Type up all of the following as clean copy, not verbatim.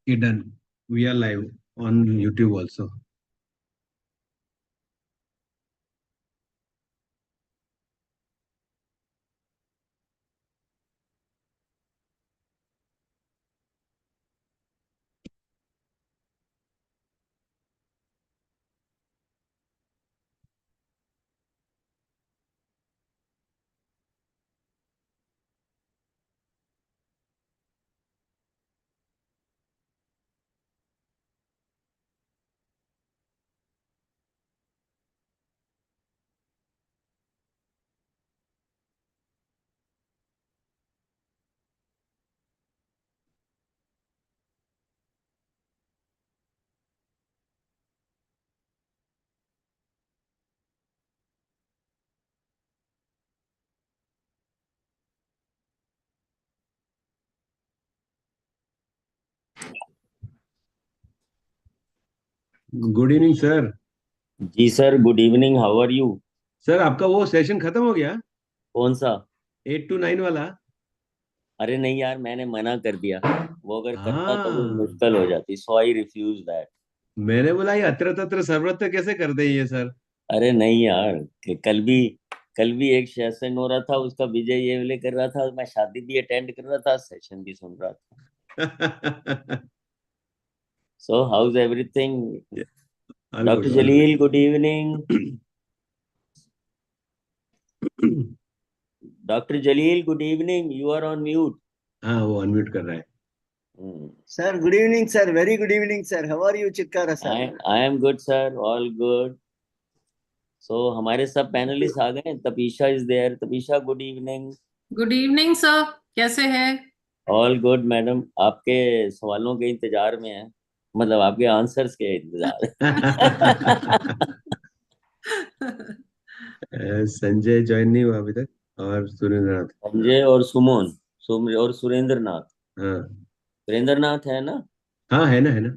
Okay, done. We are live on YouTube also. Good evening sir. जी sir, good evening. How are you? Sir आपका वो session खत्म हो गया? कौन सा? 8 to 9 वाला। अरे नहीं यार, मैंने मना कर दिया। वो अगर करता तो वो हाँ, मुश्किल हो जाती, सो आई रिफ्यूज दैट। मैंने बोला ये अत्र तत्र सर्वत्र कैसे कर दे ये सर। अरे नहीं यार, कल भी एक सेशन हो रहा था, उसका विजय ये वाले कर रहा था, मैं शादी भी अटेंड कर रहा था, सेशन भी सुन रहा था। So how is everything? All good doctor all good. Jalil, good evening. Doctor Jalil, good evening, you are on mute. हाँ, वो अनम्यूट कर रहा है। Sir, good evening, sir. Very good evening, sir. How are you, Chitkara, sir? I am good sir, all good. So हमारे सब panelist आ गए। Tapisha is there. Tapisha, good evening. Good evening sir. कैसे हैं? ऑल गुड मैडम, आपके सवालों के इंतजार में है, मतलब आपके आंसर्स के इंतजार। संजय ज्वाइन नहीं हुआ अभी तक। और सुरेंद्र नाथ। संजय और सुमन, और सुरेंद्र नाथ। हाँ सुरेंद्र नाथ है ना? हाँ, है ना है ना।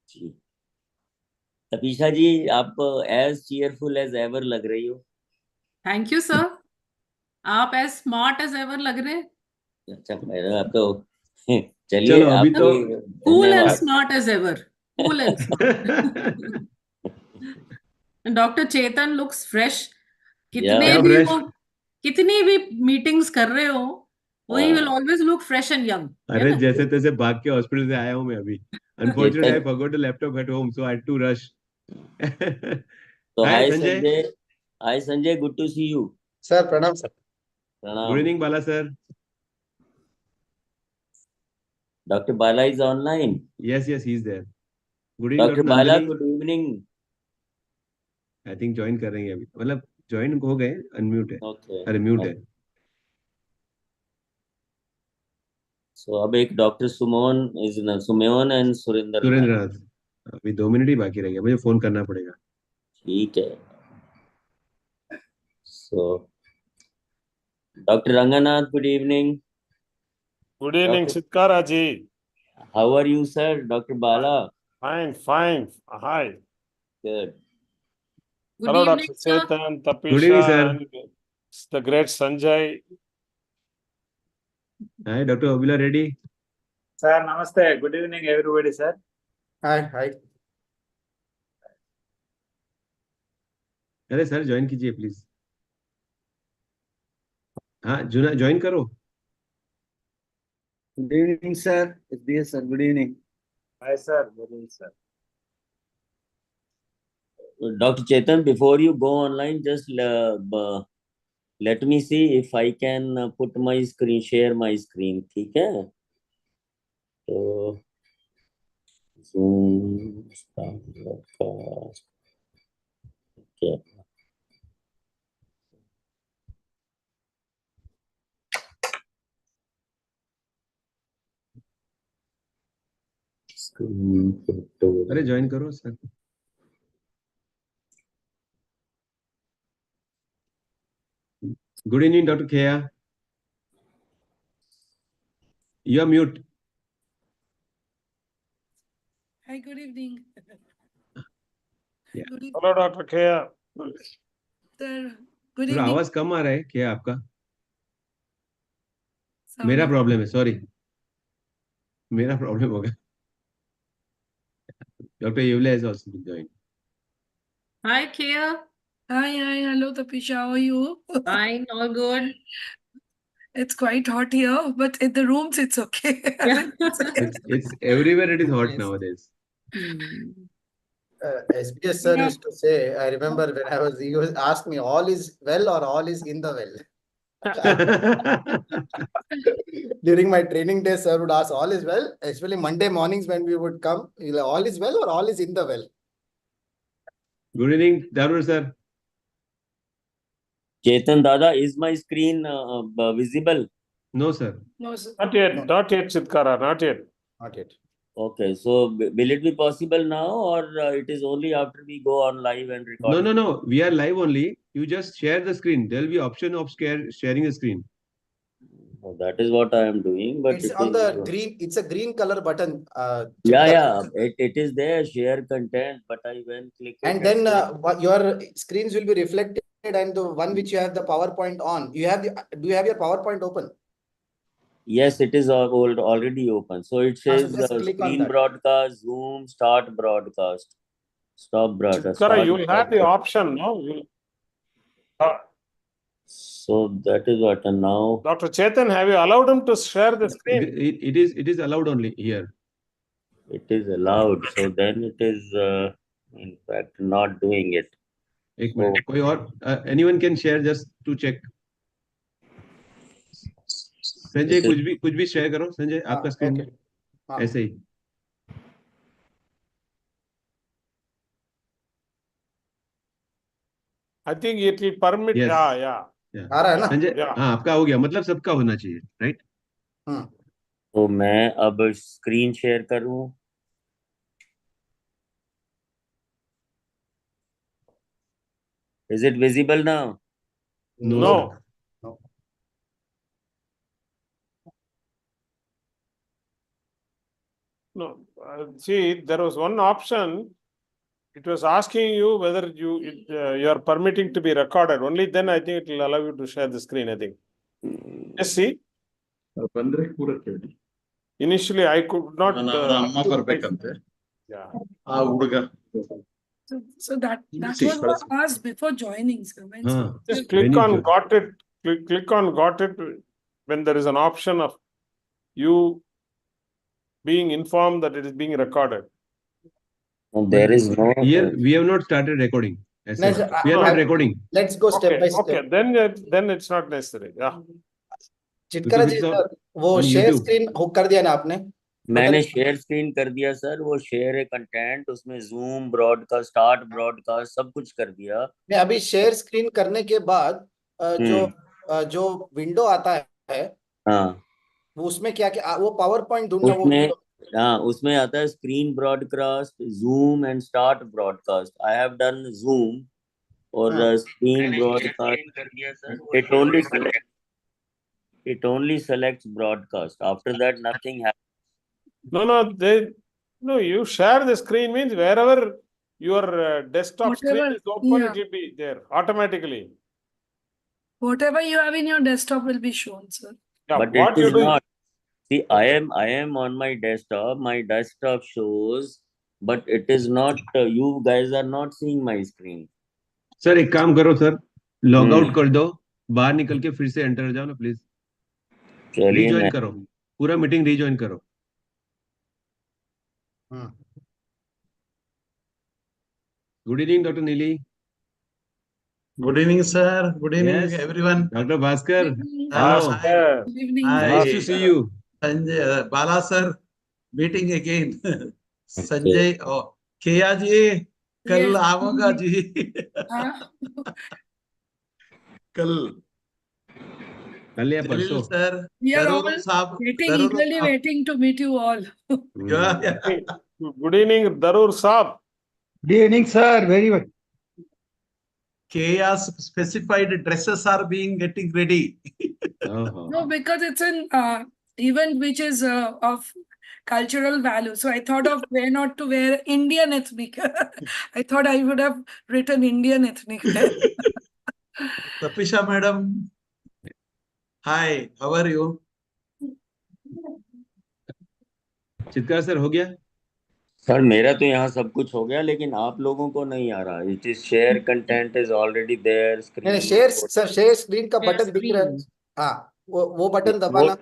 जी। तपीशा जी, आप एज चीयरफुल एज एवर लग रही हो। Thank you sir. आप एज स्मार्ट एज एवर लग रहे हैं। अच्छा मैडम, आप तो चलिए चलो अभी तो आपकी कूल एंड धन्यवाद। Smart as ever. Cool and smart. Doctor Chetan looks fresh. या कितने क्या भी फ्रेश। वो कितनी भी मीटिंग्स कर रहे हो, ही विल हाँ, always look fresh and young, है अरे ना? जैसे तैसे भाग के हॉस्पिटल से आया हूँ मैं अभी। Unfortunately I Chetan. Forgot the laptop at home so I had to rush. तो hi hi Sanjay. Sanjay. Hi Sanjay, good to see you. Sir, pranam, sir. Good pranam. Evening Bala sir. Doctor Bala is online. Yes yes he is there. Good evening doctor doctor Bala, Nandini. Good evening. I think join कर रही है अभी, मतलब join हो गए, unmute है। Okay. अरे mute है। सो अब एक doctor Suman is, Suman and Surendra Nath. Surendra Nath. अभी 2 मिनट ही बाकी रह गया, मुझे फोन करना पड़ेगा। ठीक है। So doctor Ranganath, good evening. Good evening doctor, Chitkara ji. How are you sir? Doctor Bala. Fine fine. Hi. Good. Good hello evening doctor sir. Chetan, good Tapisha evening sir. And the great Sanjay. Hi doctor Abila ready. Sir, namaste. Good evening, everybody, sir. Hi, hi. अरे sir join कीजिए please. हाँ जुना join करो। Good evening, sir. Yes, sir. Good evening. Hi, sir. Good evening, sir. Doctor Chetan, before you go online, just let me see if I can put my screen, share my screen, ठीक है? तो Zoom start, क्या screen photo? अरे join करो sir. Good evening doctor Kheya. You are mute. Hi, good evening. Yeah Good evening, hello doctor Kheya. sir. Good थोड़ा evening. आवाज कम आ रहा है खेया आपका। Sound मेरा is प्रॉब्लम है, सॉरी। मेरा प्रॉब्लम होगा. Dr. Yevle has also been joined. Hi, Kia. Hi, hello, Tapisha. How are you? Fine, all good. It's quite hot here, but in the rooms it's okay. Yeah. It's everywhere. It is hot Yes. nowadays. SBS sir Yeah. used to say, I remember when he was asked me, all is well or all is in the well? During my training days, sir would ask, all is well, especially Monday mornings when we would come, he'll, all is well or all is in the well? Good evening, Darur sir. Chetan Dada, is my screen visible? No, sir. No, sir. Not yet, No. not yet, Chitkara, not yet. Not yet. Okay, so will it be possible now, or it is only after we go on live and record? No. We are live only. You just share the screen. There will be option of sharing the screen. Oh, that is what I am doing, but It's it on is, the green, it's a green color button. yeah, it is there, share content, but I went click it. And then your screens will be reflected, and the one which you have the PowerPoint on, do you have your PowerPoint open? Yes, it is already open. So it says just click on screen that. broadcast, Zoom, start broadcast, stop broadcast. Chitkara, start you will have the broadcast. option, no? So that is what, and now Dr. Chetan, have you allowed him to share the screen? It is allowed only here. it is allowed. So then it is, in fact, not doing it. एक minute कोई और anyone can share just to check. Sanjay कुछ भी share करो संजय आपका screen में ऐसे ही. I think it will permit. Yes. Yeah. आ रहा है ना? संजय Yeah. हाँ आपका हो गया मतलब सबका होना चाहिए राइट. तो मैं अब स्क्रीन शेयर करूं. Is it visible now? No. No. See, there was one option. It was asking you whether you are permitting to be recorded. Only then I think it will allow you to share the screen, I think. Just see. Initially, I could not. Yeah. So that was what asked before joining, sir. Just click on got it. Click on got it when there is an option of you being informed that it is being recorded. No, there is no. Here we have not started recording. No, We are not recording. Let's go step by step. Okay, then it's not necessary. Yeah. Chitkara ji sir वो share screen hook कर दिया ना आपने? मैंने share screen कर दिया sir. वो share है कंटेंट, उसमें जूम ब्रॉडकास्ट, स्टार्ट ब्रॉडकास्ट सब कुछ कर दिया. मैं अभी शेयर स्क्रीन करने के बाद जो विंडो आता है हाँ वो उसमें क्या क्या वो पावर पॉइंट ढूंढना उसमें हाँ उसमें आता है screen broadcast, zoom and start broadcast. I have done zoom और स्क्रीन ब्रॉडकास्ट कर दिया sir. It only selects broadcast. After that, nothing happens. No, you share the screen means wherever your desktop screen is open, it will be there automatically. Whatever you have in your desktop will be shown, sir. Yeah, but what it is you do? not. See, I am on my desktop. My desktop shows, but it is not. You guys are not seeing my screen. Sir एक काम करो sir, log out कर दो, बाहर निकल के फिर से एंटर जाओ ना प्लीज. रीजॉइन करो, पूरा मीटिंग रीजॉइन करो. गुड इवनिंग डॉक्टर नीली. Good evening, sir. Good evening, everyone. Dr. Bhaskar. Hello. Good evening. Nice to see you. Sanjay, Bala sir, meeting again. Sanjay, oh, Kya ji, kal आऊंगा जी. कल या परसों. sir. We are all eagerly waiting to meet you all. Good evening, Darur Saab. Good evening, sir. Very well. Chaos specified dresses are getting ready. No, because it's an event which is of cultural value. So I thought of where not to wear Indian ethnic. I thought I would have written Indian ethnic. Tapisha madam. Hi, how are you? Chitkara sir हो गया? Sir मेरा तो यहाँ सब कुछ हो गया, लेकिन आप लोगों को नहीं आ रहा। It is share content is already there नहीं screen. Share sir, share screen का Share बटन दिख रहा है। screen. हाँ, वो बटन वो दबाना।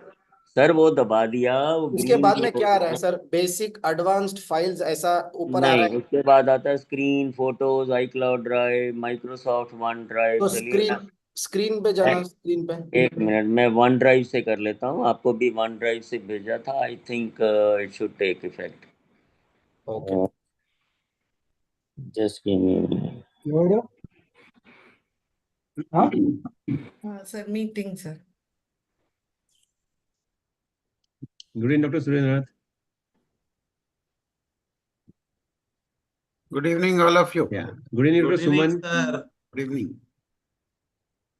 सर वो दबा दिया, वो उसके ग्रीन बाद जो में क्या आ रहा है सर? बेसिक एडवांस्ड फाइल्स ऐसा ऊपर आ रहा नहीं, है। उसके बाद आता है screen, photos, iCloud drive, Microsoft one drive. तो चलिए ना, स्क्रीन पे जाना, स्क्रीन पे। एक मिनट, मैं वन ड्राइव से कर लेता हूँ। आपको भी वन ड्राइव से भेजा था। I think it should take effect. Okay. Just give me. ఎవరు ఆ? Sir, meeting, sir. Good evening doctor Surendranath. Good evening, all of you. Yeah. Good evening, Good Dr. evening, Suman. sir. Good evening.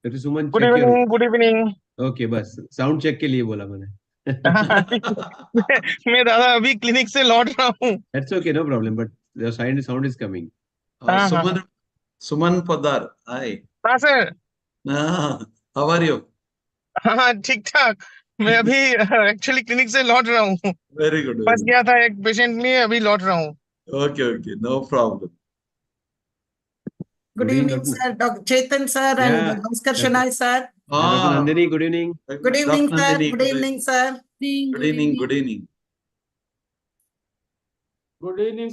Dr. Suman, good check your. Evening, good evening. Okay, बस sound check के लिए बोला मैंने. मैं दादा अभी clinic से लौट रहा हूँ. That's okay, no problem. But the sound is coming. हाँ हाँ Suman Podar. Hi. हाँ सर. How are you? हाँ ठीक ठाक. मैं अभी एक्चुअली क्लिनिक से लौट रहा हूँ. Very good. फंस गया था एक पेशेंट में, अभी लौट रहा हूँ. Okay, no problem. Good evening, sir. Dr. Chetan, sir, and Yeah. Bhaskar Shanai, sir. Dr. Nandini, good evening. Good evening, Dr. sir. Nandini, Good evening, sir. Good evening. Good evening. Good evening,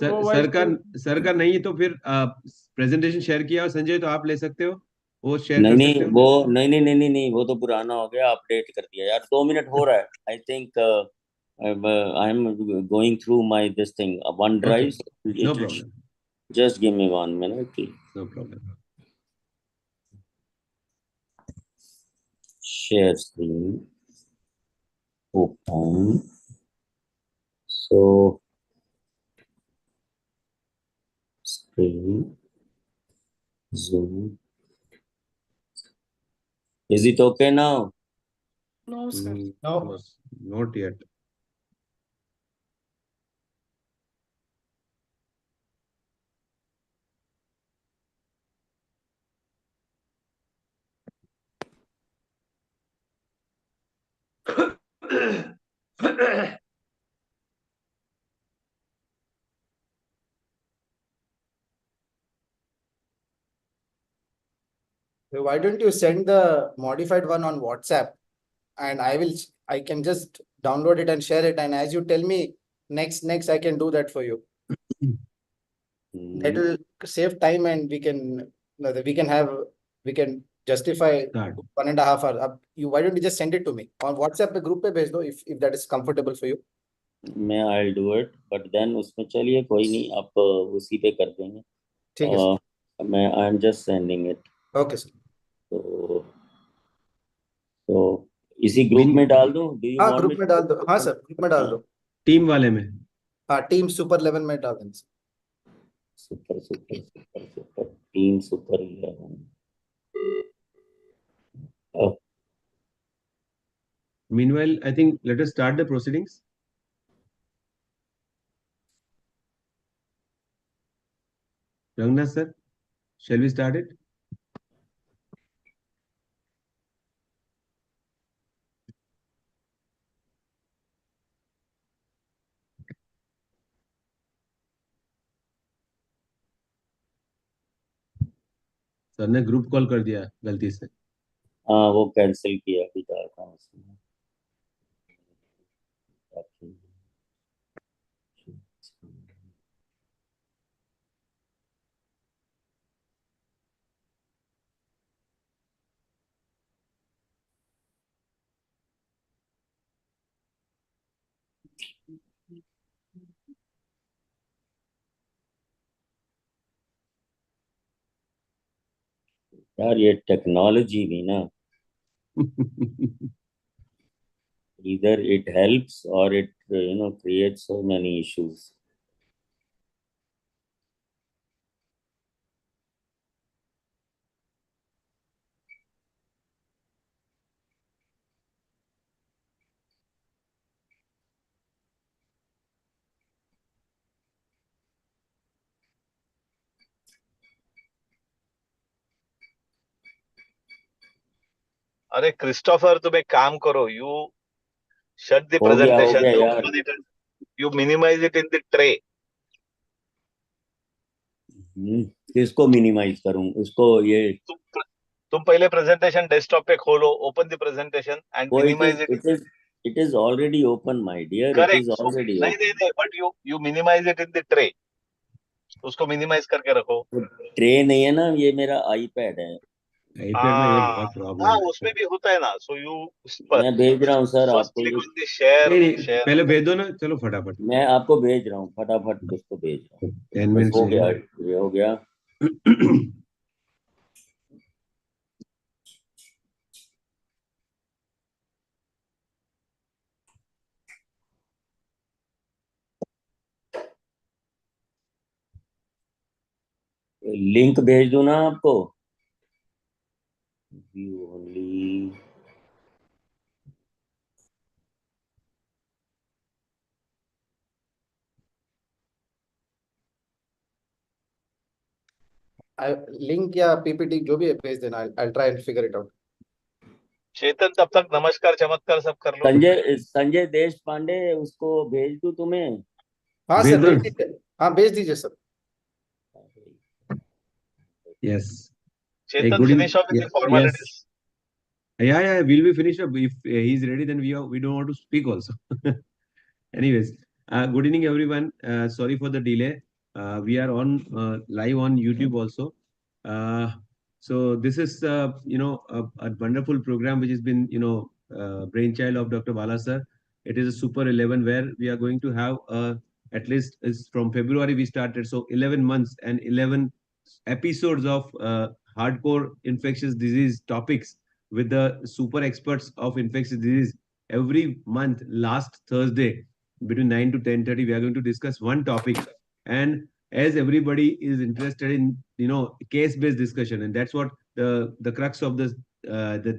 sir का नहीं है तो फिर presentation share किया और संजय तो आप ले सकते हो, वो शेयर नहीं कर नहीं, सकते हो. वो नहीं, वो तो पुराना हो गया, अपडेट कर दिया यार. 2 मिनट हो रहा है. I think I am going through my this thing one drive. No problem. Just give me 1 minute. No problem. Share screen. Open. So screen. Zoom. Is it okay now? No, sir. No. Not yet. Why don't you send the modified one on WhatsApp, and I can just download it and share it, and as you tell me next, I can do that for you. That will save time, and we can justify Start. 1.5 hours. Why don't you just send it to me on WhatsApp पे group पे भेज दो, if that is comfortable for you. मैं I'll do it, but then उसमें चलिए कोई नहीं, आप उसी पे कर देंगे. ठीक है sir. मैं I am just sending it. Okay sir. तो इसी ग्रुप में डाल दूं? Do you हाँ want ग्रुप me में to- डाल दो. हाँ सर ग्रुप में डाल दो. टीम वाले में. हाँ टीम सुपर 11 में डाल दें. Super team super 11. Meanwhile, I think let us start the proceedings. Rangnath sir, shall we start it? Sir ने ग्रुप कॉल कर दिया गलती से. हाँ वो कैंसिल किया भी था उसमें. यार ये टेक्नोलॉजी भी ना, either it helps or it creates so many issues. अरे क्रिस्टोफर, तुम एक काम करो, यू शट द हो गया प्रेजेंटेशन. यार. you minimize it in the tray. किसको मिनिमाइज करूं उसको ये तुम पहले प्रेजेंटेशन डेस्कटॉप पे खोलो, open the presentation and minimise it. It is already open, my dear. Correct. It is already नहीं open. नहीं, but you minimize it in the tray. उसको मिनिमाइज करके रखो. ट्रे नहीं है ना, ये मेरा आईपैड है. आईपैड में ये बहुत प्रॉब्लम हाँ, है. उसमें भी होता है ना. So you मैं भेज रहा हूँ सर आपको. नहीं, पहले भेज दो ना. चलो फटाफट. मैं आपको भेज रहा हूँ, फटाफट उसको भेज रहा हूँ. 10 मिनट्स हो गया, ये हो गया. लिंक भेज दूं ना आपको. View only. लिंक या पीपीटी जो भी है भेज देना. I'll try and figure it out. चेतन तब तक नमस्कार चमत्कार सब कर लो. संजय देश पांडे, उसको भेज दूं तुम्हें. हाँ सर, भेज दीजिए. हाँ भेज दीजिए sir. Yes. Chetan, finish off with the formalities. Yeah, we'll be finished up. If he's ready, then we don't want to speak also. Anyways, good evening, everyone. Sorry for the delay. We are on live on YouTube also. So this is a wonderful program which has been brainchild of Dr. Bala sir. It is a Super 11 where we are going to have at least from February we started, so 11 months and 11 episodes of hardcore infectious disease topics with the super experts of infectious disease. Every month, last Thursday, between 9 to 10:30, we are going to discuss one topic. And as everybody is interested in, case-based discussion, and that's what the crux of the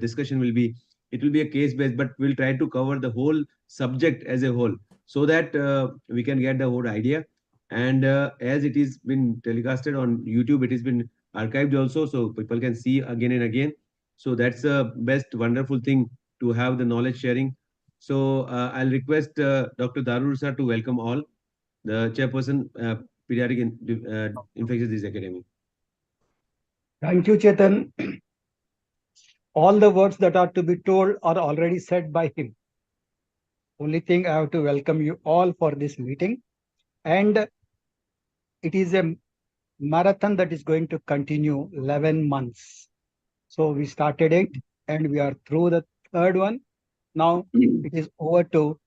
discussion will be. It will be a case-based, but we'll try to cover the whole subject as a whole so that we can get the whole idea. And as it is been telecasted on YouTube, it has been archived also, so people can see again and again. So that's the best wonderful thing to have the knowledge sharing. So I'll request Dr. Darur sir to welcome all, the chairperson, Pediatric Infectious Disease Academy. Thank you, Chetan. All the words that are to be told are already said by him. Only thing, I have to welcome you all for this meeting. And it is a marathon that is going to continue 11 months. So we started it and we are through the third one. Now it is over to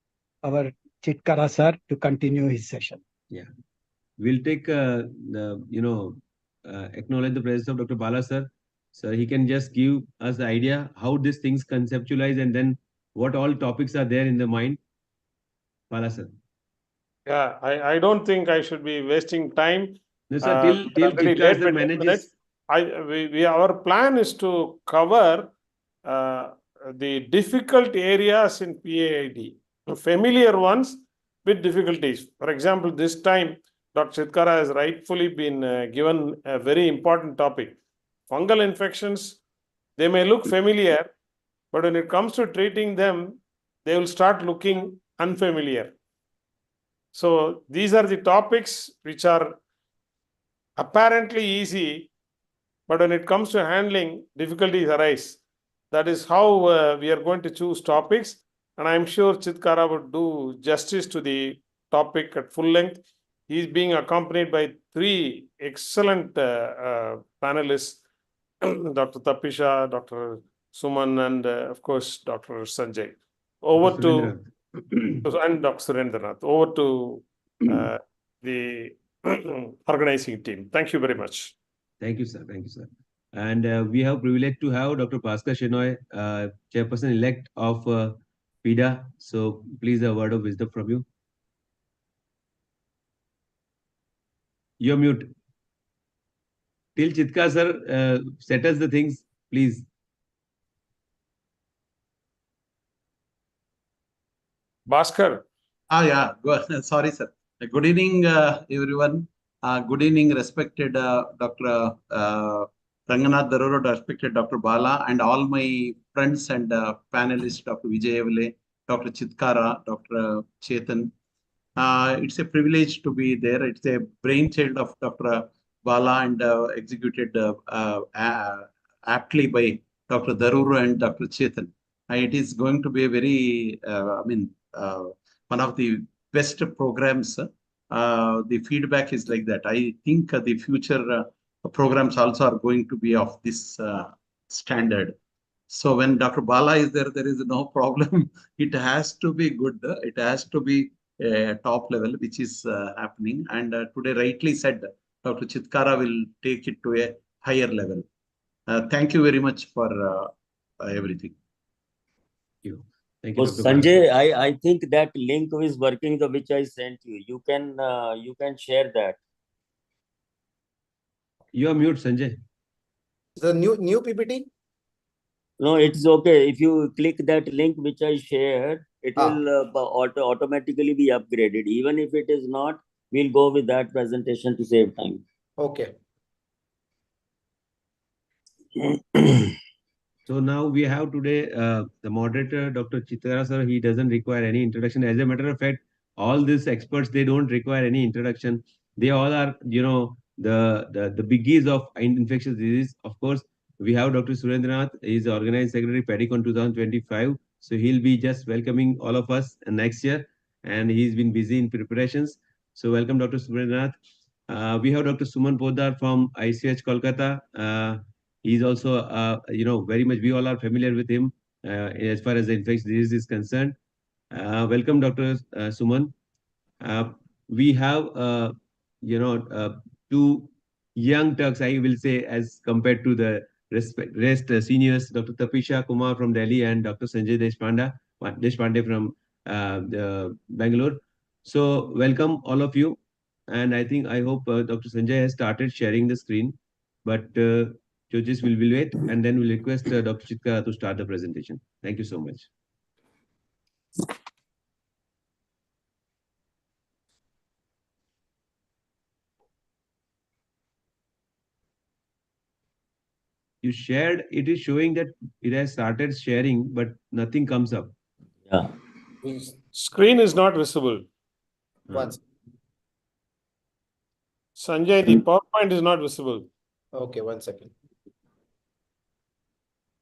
our Chitkara sir to continue his session. Yeah, we'll take acknowledge the presence of Dr. Bala sir. So he can just give us the idea how these things conceptualize and then what all topics are there in the mind. Bala sir. Yeah, I don't think I should be wasting time. No, sir, till Chitkara sir manages. Our plan is to cover the difficult areas in PAID, familiar ones with difficulties. For example, this time, Dr. Chitkara has rightfully been given a very important topic. Fungal infections, they may look familiar, but when it comes to treating them, they will start looking unfamiliar. So these are the topics which are apparently easy, but when it comes to handling, difficulties arise. That is how we are going to choose topics, and I'm sure Chitkara would do justice to the topic at full length. He's being accompanied by three excellent panelists, Dr. Tapisha, Dr. Suman, and of course, Dr. Sanjay. Over to and Dr. Surendranath. Over to the organizing team. Thank you very much. Thank you, sir. Thank you, sir. And we have privilege to have Dr. Bhaskar Shenoy, chairperson-elect of PIDA. So please, a word of wisdom from you. You're mute. Till Chitka sir settles the things, please. Bhaskar. Yeah. Sorry, sir. Good evening, everyone. Good evening, respected Dr. Ranganath Darura, respected Dr. Bala, and all my friends and panelists, Dr. Vijay Evale, Dr. Chitkara, Dr. Chetan. It's a privilege to be there. It's a brainchild of Dr. Bala and executed aptly by Dr. Daruru and Dr. Chetan. It is going to be a very, one of the best programs. The feedback is like that. I think the future programs also are going to be of this standard. So when Dr. Bala is there, there is no problem. It has to be good. It has to be top level, which is happening. And today, rightly said, Dr. Chitkara will take it to a higher level. Thank you very much for everything. Thank you. Thank you, So Dr. Sanjay, Bala. I think that link is working, the which I sent you. You can share that. You are mute, Sanjay. The new PPT? No, it's okay. If you click that link which I shared, it Ah. will automatically be upgraded. Even if it is not, we'll go with that presentation to save time. Okay. So now we have today the moderator, Dr. Chitra sir. He doesn't require any introduction. As a matter of fact, all these experts, they don't require any introduction. They all are, the biggies of infectious disease. Of course, we have Dr. Surendranath. He's the organizing secretary, Pedicon 2025. So he'll be just welcoming all of us next year. And he's been busy in preparations. So welcome, Dr. Surendranath. We have Dr. Suman Poddar from ICH Kolkata. He's also, very much, we all are familiar with him as far as the infectious disease is concerned. Welcome, Dr. Suman. We have, two young Turks, I will say, as compared to the rest seniors, Dr. Tapisha Kumar from Delhi and Dr. Sanjay Deshpande from Bangalore. So welcome all of you. And I hope Dr. Sanjay has started sharing the screen, but judges will wait, and then we'll request Dr. Chitka to start the presentation. Thank you so much. You shared, it is showing that it has started sharing, but nothing comes up. Yeah. Screen is not visible. Once. Sanjay, the PowerPoint is not visible. Okay, 1 second.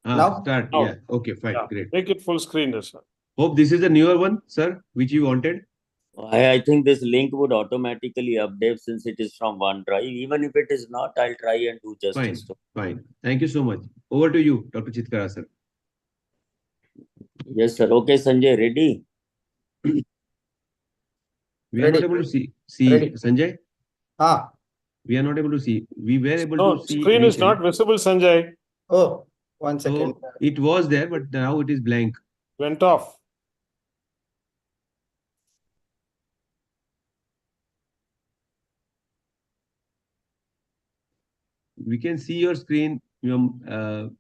Now? Start. Oh. Yeah. Okay, fine. Yeah. Great. Make it full screen, sir. Hope this is a newer one, sir, which you wanted. I think this link would automatically update since it is from OneDrive. Even if it is not, I'll try and do justice. Fine. Thank you so much. Over to you, Dr. Chitkara, sir. Yes, sir. Okay, Sanjay, ready? We are not able to see Sanjay. We are not able to see. We were able to see. Screen is not visible, Sanjay. Oh, 1 second. So it was there, but now it is blank. Went off. We can see your screen, Google,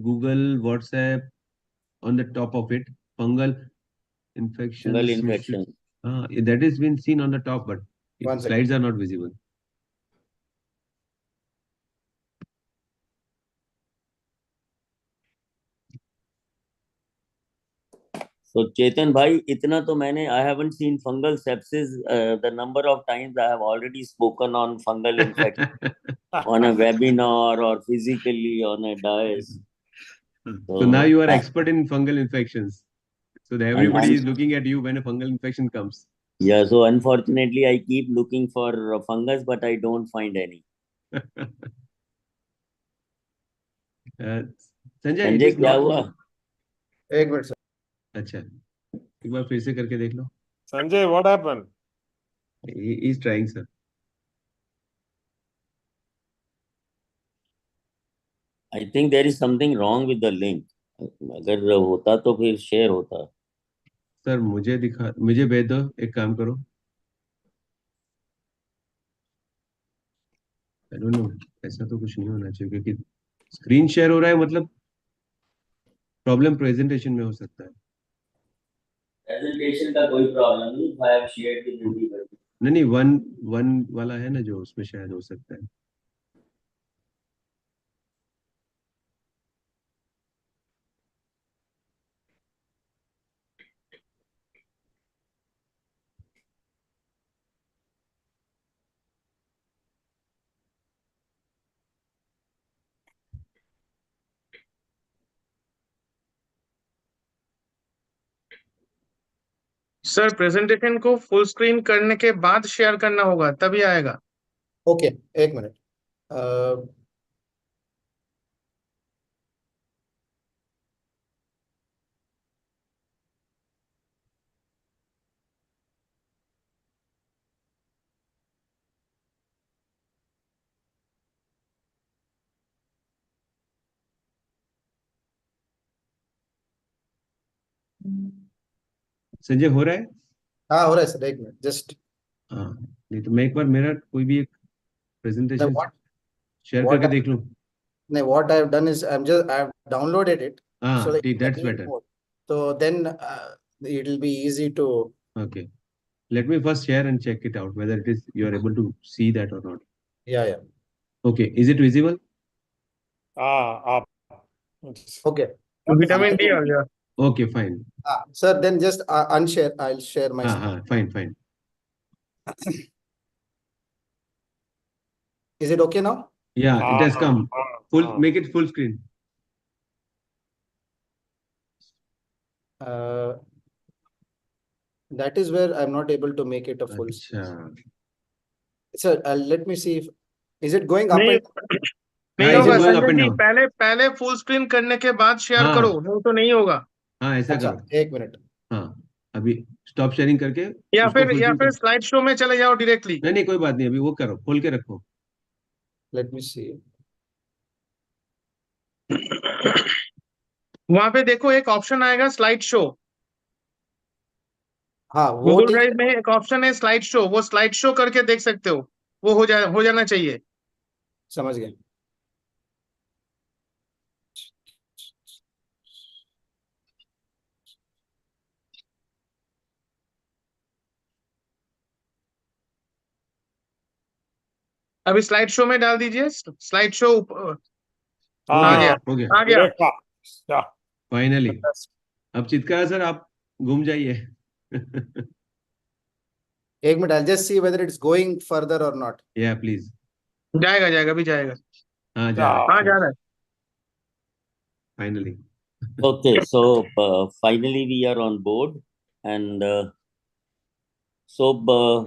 WhatsApp, on the top of it. Fungal infections. Fungal infection. That has been seen on the top, but slides are not visible. So Chetan bhai, itna to I haven't seen fungal sepsis. The number of times I have already spoken on fungal infection on a webinar or physically on a dais. So now you are expert in fungal infections. So everybody is looking at you when a fungal infection comes. Yeah, so unfortunately I keep looking for fungus, but I don't find any. Sanjay, it is क्या not. हुआ? एक minute sir. अच्छा, एक बार फिर से करके देख लो. Sanjay, what happened? He is trying, sir. I think there is something wrong with the link. अगर होता तो फिर शेयर होता. सर मुझे भेज दो, एक काम करो. I don't know, ऐसा तो कुछ नहीं होना चाहिए क्योंकि स्क्रीन शेयर हो रहा है, मतलब प्रॉब्लम प्रेजेंटेशन में हो सकता है. प्रेजेंटेशन का कोई प्रॉब्लम नहीं. I have shared with everybody. नहीं, वन वाला है ना जो, उसमें शायद हो सकता है. सर प्रेजेंटेशन को फुल स्क्रीन करने के बाद शेयर करना होगा तभी आएगा। ओके, एक मिनट। संजय हो रहा है? हाँ, हो रहा है सर, एक मिनट जस्ट। हाँ, नहीं तो मैं एक बार मेरा कोई भी एक प्रेजेंटेशन शेयर what करके देख लूं। No, what I have done is I have downloaded it. So that That's better. So then it will be easy to. Okay. Let me first share and check it out whether it is you are able to see that or not. Yeah. Okay. Is it visible? Okay. Vitamin D आ गया। Okay, fine. Sir, then just unshare. I'll share my screen. Fine. Is it okay now? Yeah, it has come. Make it full screen. That is where I'm not able to make it a full screen. Sir, let me see if is it going up and नहीं होगा संजय जी, पहले full screen करने के बाद share करो, नहीं तो नहीं होगा। हाँ, ऐसा करो। एक मिनट। हाँ, अभी स्टॉप शेयरिंग करके या फिर स्लाइड शो में चले जाओ डायरेक्टली। नहीं कोई बात नहीं, अभी वो करो, खोल के रखो। लेट मी सी। वहां पे देखो एक ऑप्शन आएगा स्लाइड शो। हाँ, गूगल ड्राइव में एक ऑप्शन है स्लाइड शो, वो स्लाइड शो करके देख सकते हो, वो हो जाना चाहिए। समझ गए। अभी स्लाइड शो में डाल दीजिए, स्लाइड शो आ गया। फाइनली। अब चित्कार सर आप घूम जाइए। एक minute, I'll just see whether it's going further or not. Yeah, please. जाएगा अभी जाएगा। हाँ जा रहा है। Finally. Okay, so finally we are on board, and so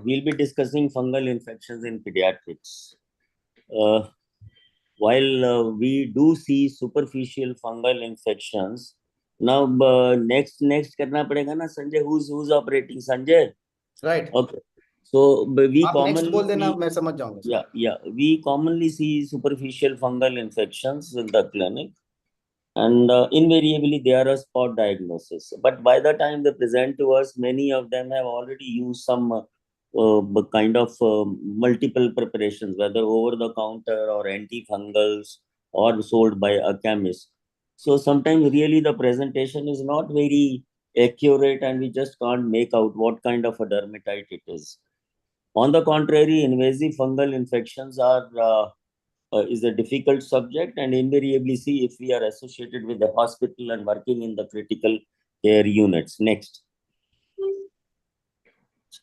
we'll be discussing fungal infections in pediatrics. While we do see superficial fungal infections, now next करना पड़ेगा ना Sanjay? Who's operating? Sanjay? Right. Okay. So we commonly बोल देना, मैं समझ जाऊंगा। Yeah. We commonly see superficial fungal infections in the clinic, and invariably they are a spot diagnosis. But by the time they present to us, many of them have already used some kind of multiple preparations, whether over the counter or antifungals or sold by a chemist. So sometimes really the presentation is not very accurate, and we just can't make out what kind of a dermatite it is. On the contrary, invasive fungal infections is a difficult subject, and invariably see if we are associated with the hospital and working in the critical care units. Next,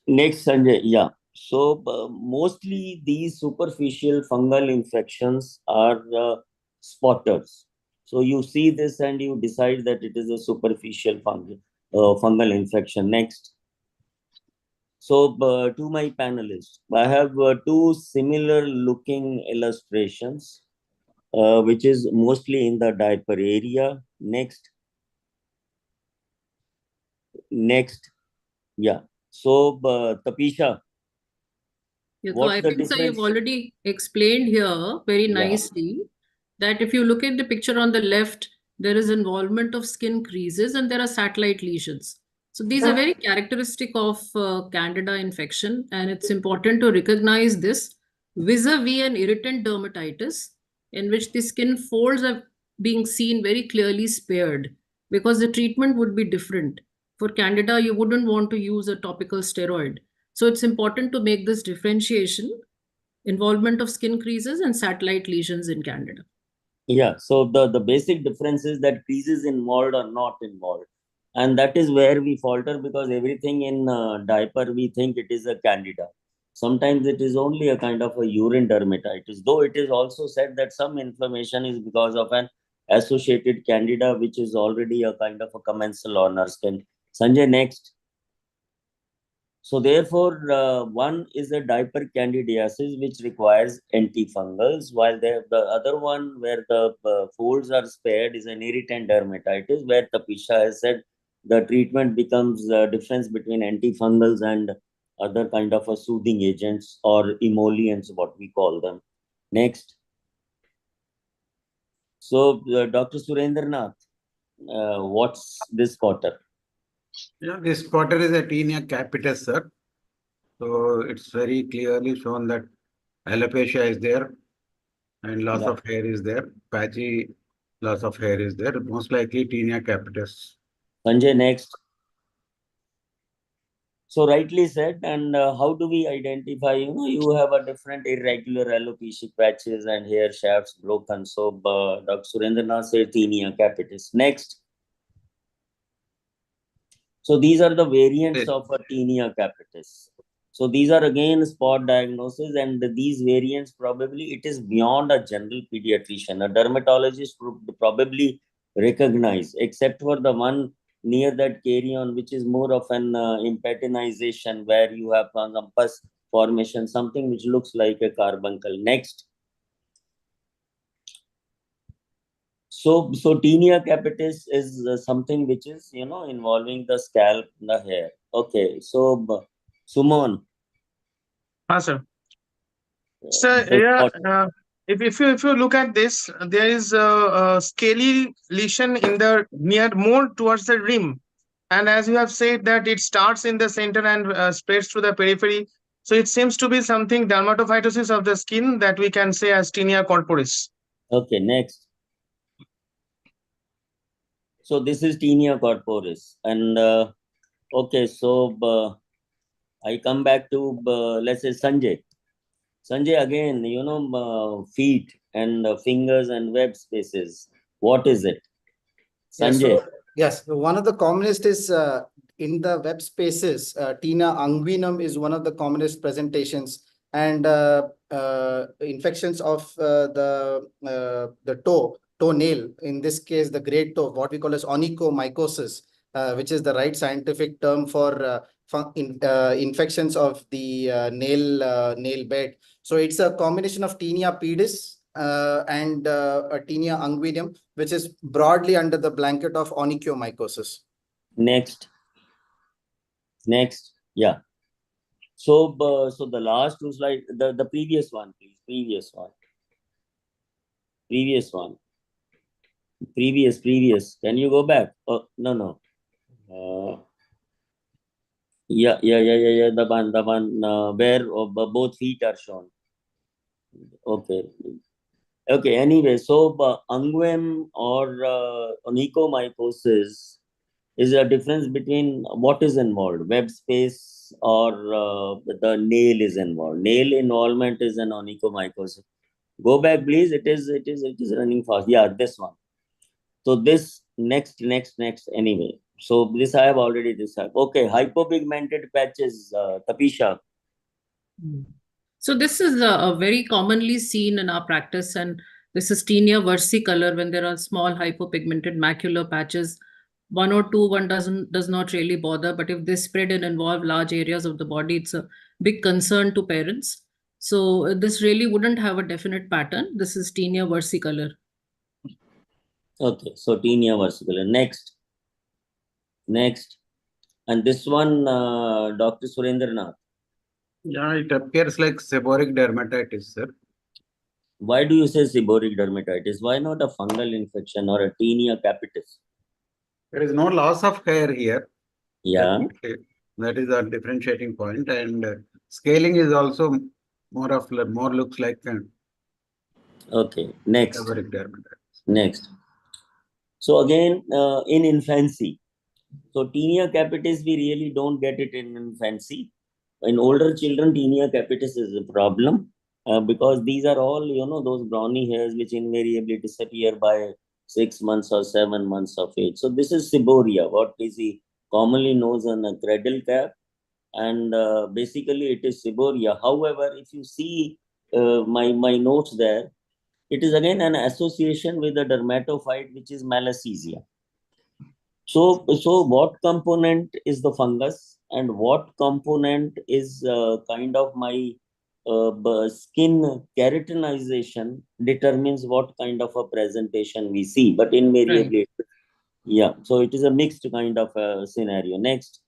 Sanjay. Yeah. So mostly these superficial fungal infections are spotters. So you see this and you decide that it is a superficial fungal infection. Next. So to my panelists, I have two similar looking illustrations, which is mostly in the diaper area. Next. Yeah. So Tapisha, Yeah, so I think so you've already explained here very nicely that if you look at the picture on the left, there is involvement of skin creases and there are satellite lesions. So these are very characteristic of Candida infection, and it's important to recognize this vis-a-vis an irritant dermatitis in which the skin folds are being seen very clearly spared, because the treatment would be different. For Candida, you wouldn't want to use a topical steroid. So it's important to make this differentiation, involvement of skin creases and satellite lesions in Candida. Yeah, so the basic difference is that creases involved or not involved. And that is where we falter, because everything in diaper, we think it is a Candida. Sometimes it is only a kind of a urine dermatitis, though it is also said that some inflammation is because of an associated Candida, which is already a kind of a commensal on our skin. Sanjay, next. So therefore, one is a diaper candidiasis, which requires antifungals, while the other one where the folds are spared is an irritant dermatitis, where Tapisha has said the treatment becomes the difference between antifungals and other kind of a soothing agents or emollients, what we call them. Next. So, Dr. Surendranath, what's this quarter? Yeah, this quarter is a tinea capitis, sir. So it's very clearly shown that alopecia is there and loss of hair is there. Patchy loss of hair is there. Most likely tinea capitis. Sanjay, next. So rightly said. And how do we identify? You have a different irregular alopecia patches and hair shafts broken. So Dr. Surendranath said tinea capitis. Next. So these are the variants of a tinea capitis. So these are again spot diagnosis, and these variants probably it is beyond a general pediatrician. A dermatologist would probably recognize, except for the one near that carrion, which is more of an impetitinization where you have a pus formation, something which looks like a carbuncle. Next. So tinea capitis is something which is, involving the scalp, the hair. Okay, so Sumon. Sir. Sir, yeah, if you look at this, there is a scaly lesion in the more towards the rim, and as you have said that it starts in the center and spreads to the periphery. So it seems to be something dermatophytosis of the skin that we can say as tinea corporis. Okay, next. So this is tinea corporis, and okay, so I come back to let's say Sanjay. Sanjay, again, feet and fingers and web spaces. What is it? Sanjay. Yes, one of the commonest is in the web spaces. Tinea unguinum is one of the commonest presentations, and infections of the toenail. In this case, the great toe, what we call as onychomycosis, which is the right scientific term for infections of the nail bed. So it's a combination of tinea pedis and a tinea unguinum, which is broadly under the blanket of onychomycosis. Next. Yeah. So so the last two slides, the previous one, please. Previous one. Previous. Can you go back? Oh, no. Yeah. The one where both feet are shown. Okay. Anyway, so unguem or onychomycosis is a difference between what is involved, web space or the nail is involved. Nail involvement is an onychomycosis. Go back, please. It is running fast. Yeah, this one. So this next. Anyway, so this I have already described. Okay, hypopigmented patches, Tapisha. So this is very commonly seen in our practice, and this is tinea versicolor when there are small hypopigmented macular patches. One or two, does not really bother, but if they spread and involve large areas of the body, it's a big concern to parents. So this really wouldn't have a definite pattern. This is tinea versicolor. Okay, so tinea versicolor. Next. And this one, Dr. Surendranath. Yeah, it appears like seborrheic dermatitis, sir. Why do you say seborrheic dermatitis? Why not a fungal infection or a tinea capitis? There is no loss of hair here. Yeah. That is a differentiating point, and scaling is also more looks like okay. Next. Seborrheic dermatitis. Next. So again, in infancy. So tinea capitis, we really don't get it in infancy. In older children, tinea capitis is a problem because these are all, those browny hairs which invariably disappear by 6 months or 7 months of age. So this is seborrhea, what is commonly known as a cradle cap, and basically it is seborrhea. However, if you see my notes there, it is again an association with a dermatophyte which is malassezia. So what component is the fungus? and what component is kind of my skin keratinization determines what kind of a presentation we see, but invariably, Right. yeah. So it is a mixed kind of a scenario. Next.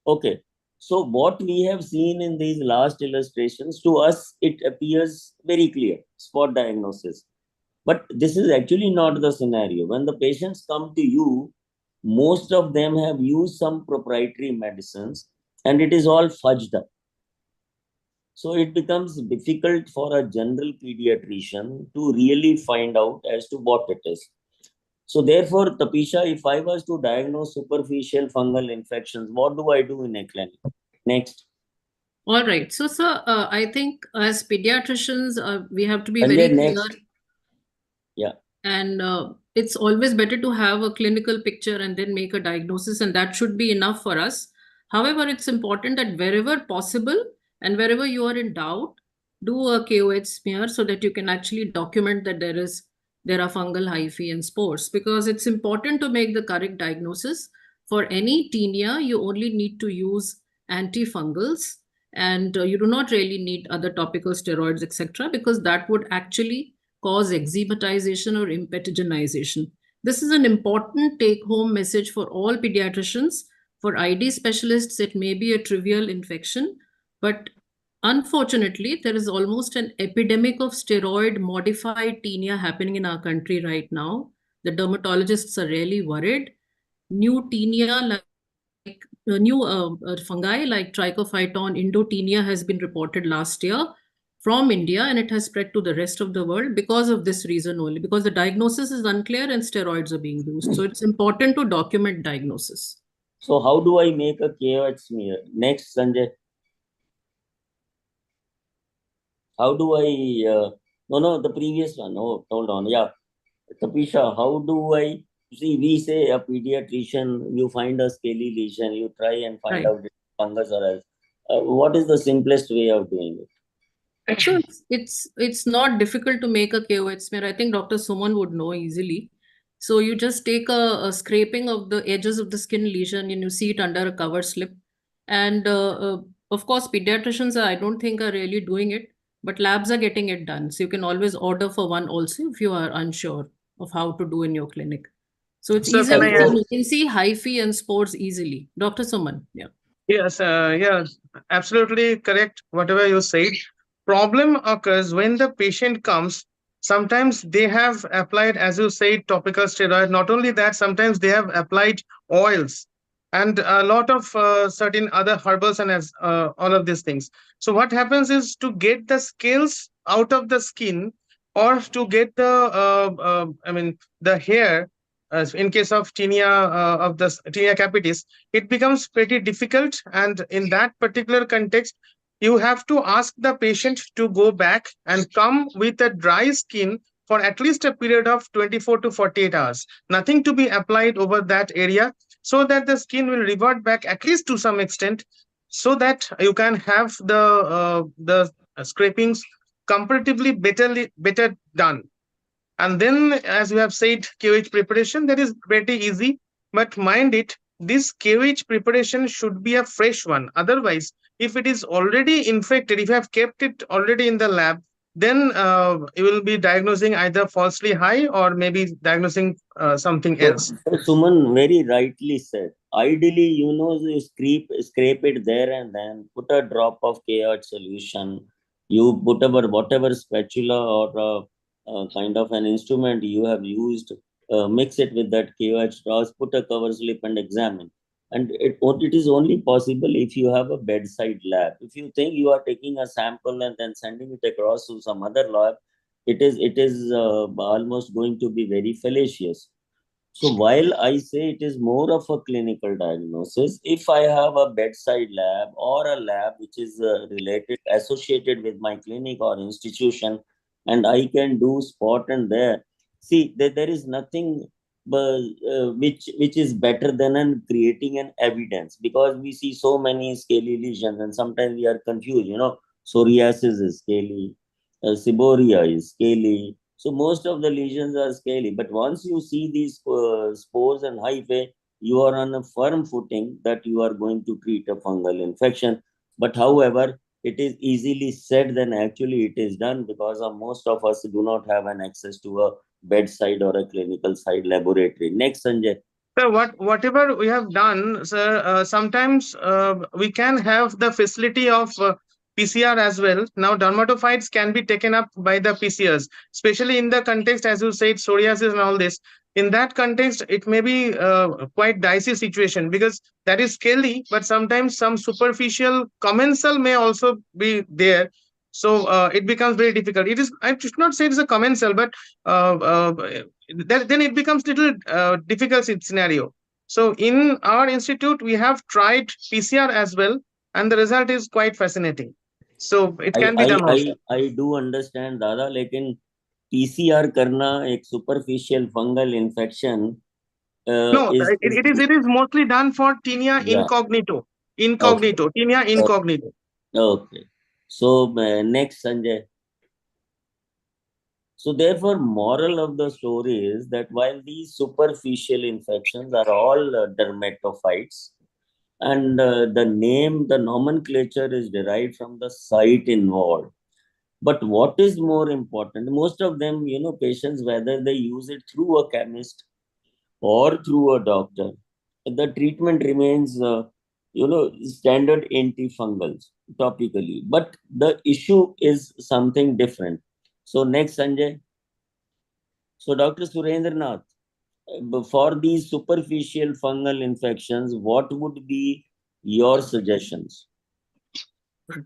Okay. So what we have seen in these last illustrations, to us, it appears very clear, spot diagnosis. But this is actually not the scenario. When the patients come to you, most of them have used some proprietary medicines and it is all fudged up. So it becomes difficult for a general pediatrician to really find out as to what it is. So therefore, Tapisha, if I was to diagnose superficial fungal infections, what do I do in a clinic? Next. All right. So, sir, I think as pediatricians, we have to be And very then clear. next. Yeah. And it's always better to have a clinical picture and then make a diagnosis, and that should be enough for us. However, it's important that wherever possible and wherever you are in doubt, do a KOH smear so that you can actually document that there are fungal hyphae and spores, because it's important to make the correct diagnosis. For any tinea, you only need to use antifungals, and you do not really need other topical steroids, etc., because that would actually cause eczematization or impetiginization. This is an important take-home message for all pediatricians. For ID specialists, it may be a trivial infection, but unfortunately, there is almost an epidemic of steroid-modified tinea happening in our country right now. The dermatologists are really worried. New tinea, like new fungi like trichophyton indotinea has been reported last year from India, and it has spread to the rest of the world because of this reason only, because the diagnosis is unclear and steroids are being used. So it's important to document diagnosis. So how do I make a KOH smear? Next, Sanjay. How do I, no, the previous one. Oh, hold on. Yeah. Tapisha, how do I, see, we say a pediatrician, you find a scaly lesion, you try and find Right. out if fungus or else. What is the simplest way of doing it? Sure, it's not difficult to make a KOH smear. I think Dr. Suman would know easily. So you just take a scraping of the edges of the skin lesion and you see it under a cover slip. And of course, pediatricians, I don't think are really doing it, but labs are getting it done. So you can always order for one also if you are unsure of how to do in your clinic. So it's So easy can to I see. add? You can see hyphae and spores easily. Dr. Suman, yeah. Yes, absolutely correct. Whatever you said. Problem occurs when the patient comes. Sometimes they have applied, as you said, topical steroid. Not only that, sometimes they have applied oils and a lot of certain other herbals and as all of these things. So what happens is to get the scales out of the skin or to get the hair, as in case of tinea of the tinea capitis, it becomes pretty difficult. And in that particular context, you have to ask the patient to go back and come with a dry skin for at least a period of 24 to 48 hours. Nothing to be applied over that area so that the skin will revert back at least to some extent, so that you can have the scrapings comparatively better done. And then, as you have said, KOH preparation, that is pretty easy. But mind it, this KOH preparation should be a fresh one. Otherwise, if it is already infected, if you have kept it already in the lab, then you will be diagnosing either falsely high or maybe diagnosing something So, else. Suman very rightly said. Ideally, you scrape it there and then put a drop of KOH solution. You put whatever spatula or kind of an instrument you have used, mix it with that KOH drops, put a cover slip and examine. And it is only possible if you have a bedside lab. If you think you are taking a sample and then sending it across to some other lab, it is almost going to be very fallacious. So while I say it is more of a clinical diagnosis, if I have a bedside lab or a lab which is associated with my clinic or institution, and I can do spot and there, see, there is nothing which is better than creating an evidence, because we see so many scaly lesions and sometimes we are confused. Psoriasis is scaly, seborrhea is scaly. So most of the lesions are scaly, but once you see these spores and hyphae, you are on a firm footing that you are going to treat a fungal infection. But however, it is easily said than actually it is done, because most of us do not have an access to a bedside or a clinical side laboratory. Next, Sanjay. So whatever we have done, sir, sometimes we can have the facility of PCR as well. Now, dermatophytes can be taken up by the PCRs, especially in the context, as you said, psoriasis and all this. In that context, it may be quite dicey situation, because that is scaly, but sometimes some superficial commensal may also be there. So it becomes very difficult. It is, I should not say it is a commensal, but then it becomes little difficult scenario. So in our institute, we have tried PCR as well, and the result is quite fascinating. So it can be done also. I do understand, Dada, लेकिन PCR करना एक superficial fungal infection. No, it is mostly done for tinea incognito. Incognito, Okay. tinea incognito. Okay. So next, Sanjay. So therefore, moral of the story is that while these superficial infections are all dermatophytes, and the name, the nomenclature is derived from the site involved. But what is more important, most of them, patients, whether they use it through a chemist or through a doctor, the treatment remains, standard antifungals topically. But the issue is something different. So next, Sanjay. So Dr. Surendranath, for these superficial fungal infections, what would be your suggestions?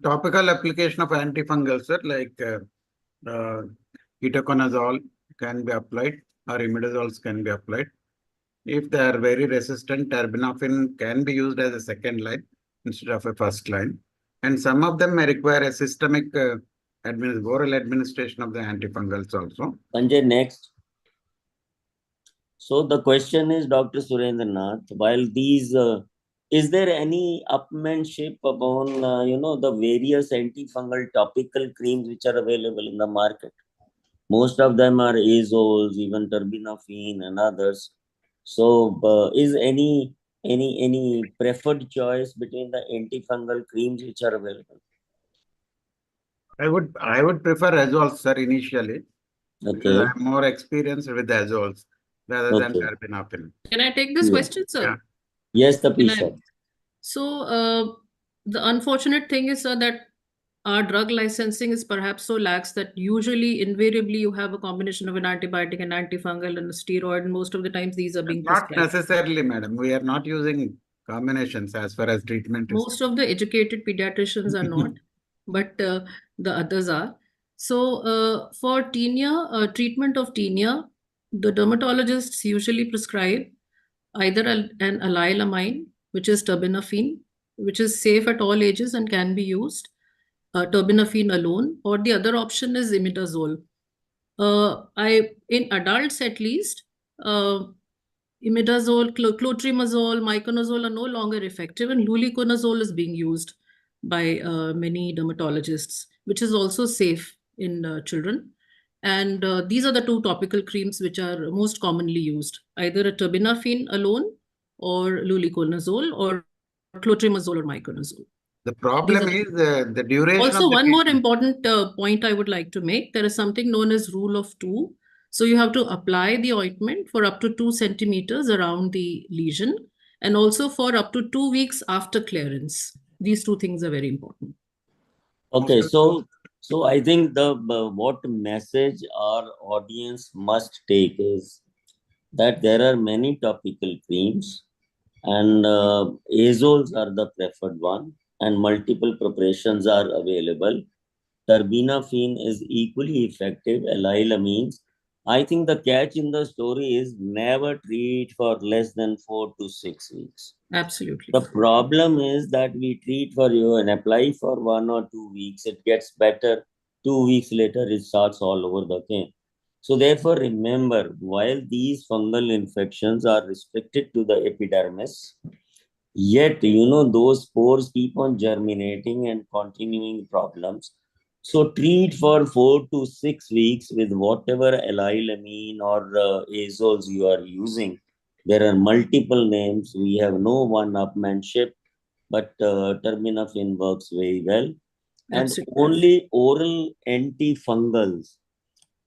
Topical application of antifungals, sir, like ketoconazole can be applied or imidazoles can be applied. If they are very resistant, terbinafine can be used as a second line instead of a first line. And some of them may require a systemic oral administration of the antifungals also. Sanjay, next. So the question is, Dr. Surendranath, while these, is there any upmanship upon, the various antifungal topical creams which are available in the market? Most of them are azoles, even terbinafine and others. So is any preferred choice between the antifungal creams which are available? I would prefer azoles, sir, initially. Okay. I'm more experienced with azoles rather than terbinafine. Can I take this question, sir? Yeah. Yes, Tapisha. So the unfortunate thing is, sir, that our drug licensing is perhaps so lax that usually, invariably, you have a combination of an antibiotic, an antifungal, and a steroid, and most of the times these are being Not prescribed. necessarily, madam. We are not using combinations as far as treatment is. Most of the educated pediatricians are not, but the others are. So for tinea, treatment of tinea, the dermatologists usually prescribe either an allylamine, which is terbinafine, which is safe at all ages and can be used, terbinafine alone, or the other option is imidazole. In adults at least, imidazole, clotrimazole, miconazole are no longer effective, and luliconazole is being used by many dermatologists, which is also safe in children. And these are the two topical creams which are most commonly used, either a terbinafine alone or luliconazole or clotrimazole or miconazole. The problem is the duration Also, of the one more treatment. important point I would like to make, there is something known as rule of two. So you have to apply the ointment for up to 2 centimeters around the lesion, and also for up to 2 weeks after clearance. These two things are very important. Okay, so I think the what message our audience must take is that there are many topical creams, and azoles are the preferred one, and multiple preparations are available. Terbinafine is equally effective, allylamines. I think the catch in the story is never treat for less than 4 to 6 weeks. Absolutely. The problem is that we treat for you and apply for 1 or 2 weeks. It gets better. 2 weeks later, it starts all over the again. So therefore, remember, while these fungal infections are restricted to the epidermis, yet, those spores keep on germinating and continuing problems. So treat for 4 to 6 weeks with whatever allylamine or azoles you are using. There are multiple names. We have no one-upmanship, but terbinafine works very well. And Absolutely. only oral antifungals,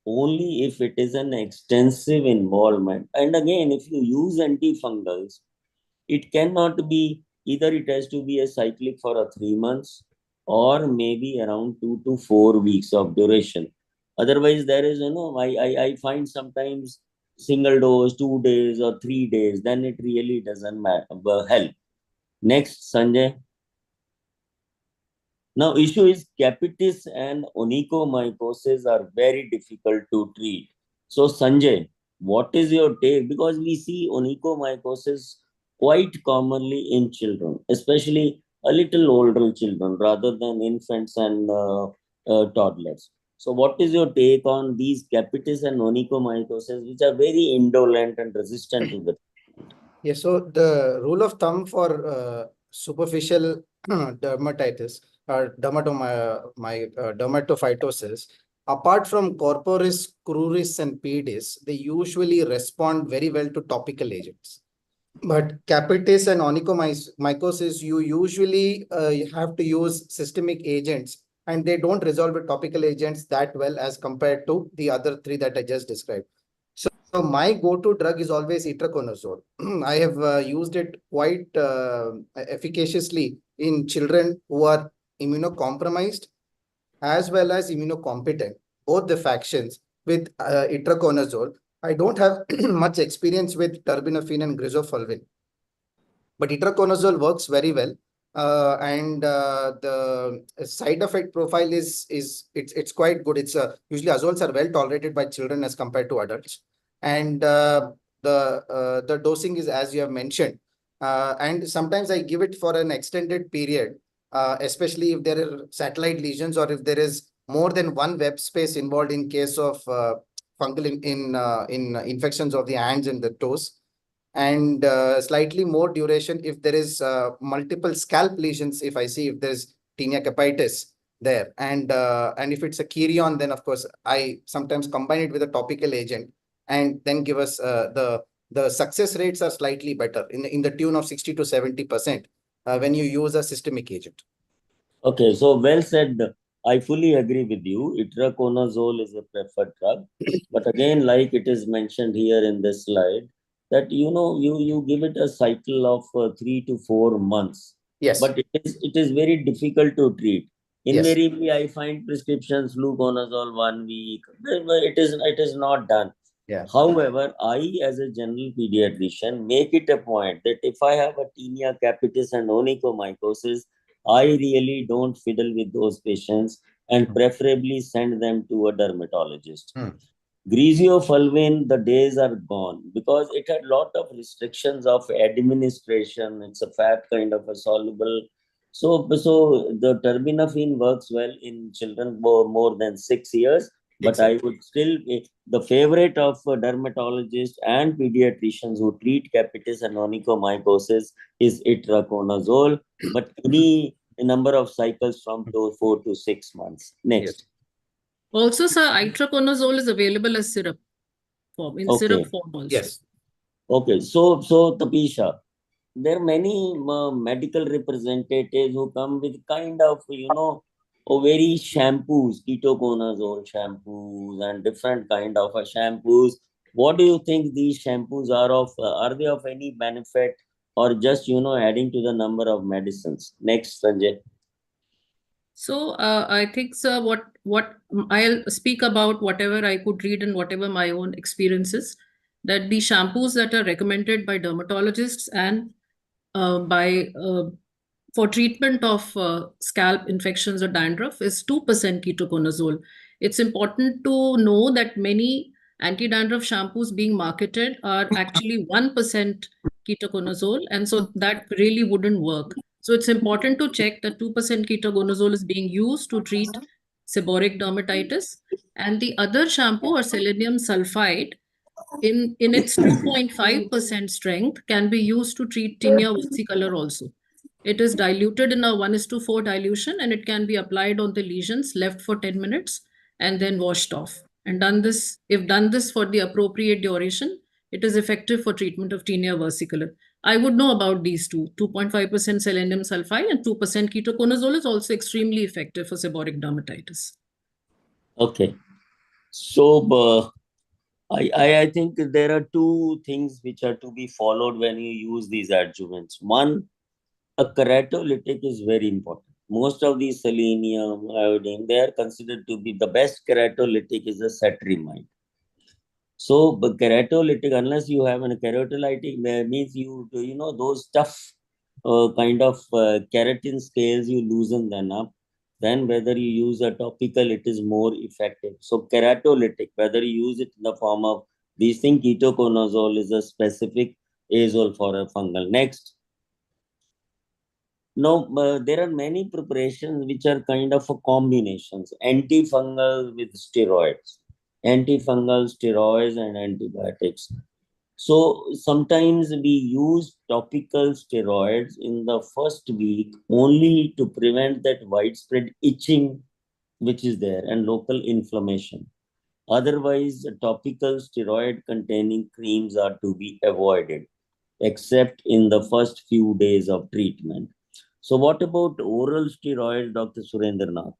only if it is an extensive involvement. And again, if you use antifungals, it cannot be, either it has to be a cyclic for a 3 months or maybe around 2 to 4 weeks of duration. Otherwise, there is, I find sometimes single dose, 2 days or 3 days, then it really doesn't help. Next, Sanjay. Now, issue is capitis and onychomycosis are very difficult to treat. So, Sanjay, what is your take? Because we see onychomycosis quite commonly in children, especially a little older children rather than infants and toddlers. So, what is your take on these capitis and onychomycosis, which are very indolent and resistant to the? Yeah, so the rule of thumb for superficial dermatitis or dermatophytosis, apart from corporis, cruris, and pedis, they usually respond very well to topical agents. But capitis and onychomycosis, you usually you have to use systemic agents, and they don't resolve with topical agents that well as compared to the other three that I just described. So my go-to drug is always itraconazole. I have used it quite efficaciously in children who are immunocompromised as well as immunocompetent, both the factions with itraconazole. I don't have much experience with terbinafine and grisofulvin, but itraconazole works very well. And the side effect profile it's quite good. It's usually azoles are well tolerated by children as compared to adults, and the dosing is as you have mentioned. And sometimes I give it for an extended period, especially if there are satellite lesions or if there is more than one web space involved in case of fungal in infections of the hands and the toes, and slightly more duration if there is multiple scalp lesions, if I see if there's tinea capitis there, and if it's a chirion, then of course I sometimes combine it with a topical agent and then give us the success rates are slightly better in the tune of 60 to 70% when you use a systemic agent. Okay, so well said. I fully agree with you. Itraconazole is a preferred drug. But again, like it is mentioned here in this slide, that you give it a cycle of 3 to 4 months. Yes. But it is very difficult to treat. Yes. Invariably, I find prescriptions fluconazole 1 week. It is not done. Yeah. However, I, as a general pediatrician, make it a point that if I have a tinea capitis and onychomycosis, I really don't fiddle with those patients and preferably send them to a dermatologist. Griseofulvin, the days are gone because it had a lot of restrictions of administration. It's a fat kind of a soluble. So the terbinafine works well in children more than 6 years. But Exactly. I would still, the favorite of dermatologists and pediatricians who treat capitis and onychomycosis is itraconazole, but any number of cycles from 4 to 6 months. Next. Yes. Also, sir, itraconazole is available as syrup form, in syrup form also. Yes. Okay, so Tapisha, there are many medical representatives who come with kind of, very shampoos, ketoconazole shampoos and different kind of shampoos. What do you think these shampoos are of? Are they of any benefit or just, adding to the number of medicines? Next, Sanjay. So I think, sir, what I'll speak about whatever I could read and whatever my own experiences, that the shampoos that are recommended by dermatologists and by for treatment of scalp infections or dandruff is 2% ketoconazole. It's important to know that many anti-dandruff shampoos being marketed are actually 1% ketoconazole, and so that really wouldn't work. So it's important to check that 2% ketoconazole is being used to treat seborrheic dermatitis, and the other shampoo or selenium sulfide in its 2.5% strength can be used to treat tinea versicolor also. It is diluted in a 1:4 dilution, and it can be applied on the lesions, left for 10 minutes, and then washed off. And if done this for the appropriate duration, it is effective for treatment of tinea versicolor. I would know about these two. 2.5% selenium sulfide and 2% ketoconazole is also extremely effective for seborrheic dermatitis. Okay. So, I think there are two things which are to be followed when you use these adjuvants. One, a keratolytic is very important. Most of these selenium, iodine, they are considered to be the best keratolytic is a cetrimide. So, but keratolytic, unless you have a keratolytic, that means you know, those tough kind of keratin scales, you loosen them up. Then whether you use a topical, it is more effective. So keratolytic, whether you use it in the form of these things, ketoconazole is a specific azole for a fungal. Next. No, there are many preparations which are kind of a combinations, antifungal with steroids, antifungal steroids and antibiotics. So sometimes we use topical steroids in the first week only to prevent that widespread itching which is there and local inflammation. Otherwise, topical steroid containing creams are to be avoided, except in the first few days of treatment. So what about oral steroids, Dr. Surendranath?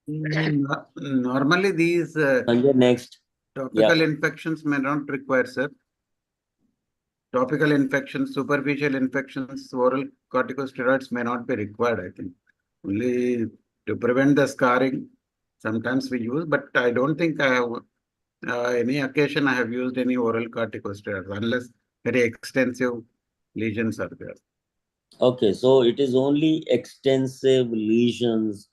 Normally, these next. Topical infections may not require, sir. Topical infections, superficial infections, oral corticosteroids may not be required, I think. Only to prevent the scarring, sometimes we use, but I don't think I have any occasion I have used any oral corticosteroids unless very extensive lesions are there. Okay, so it is only extensive lesions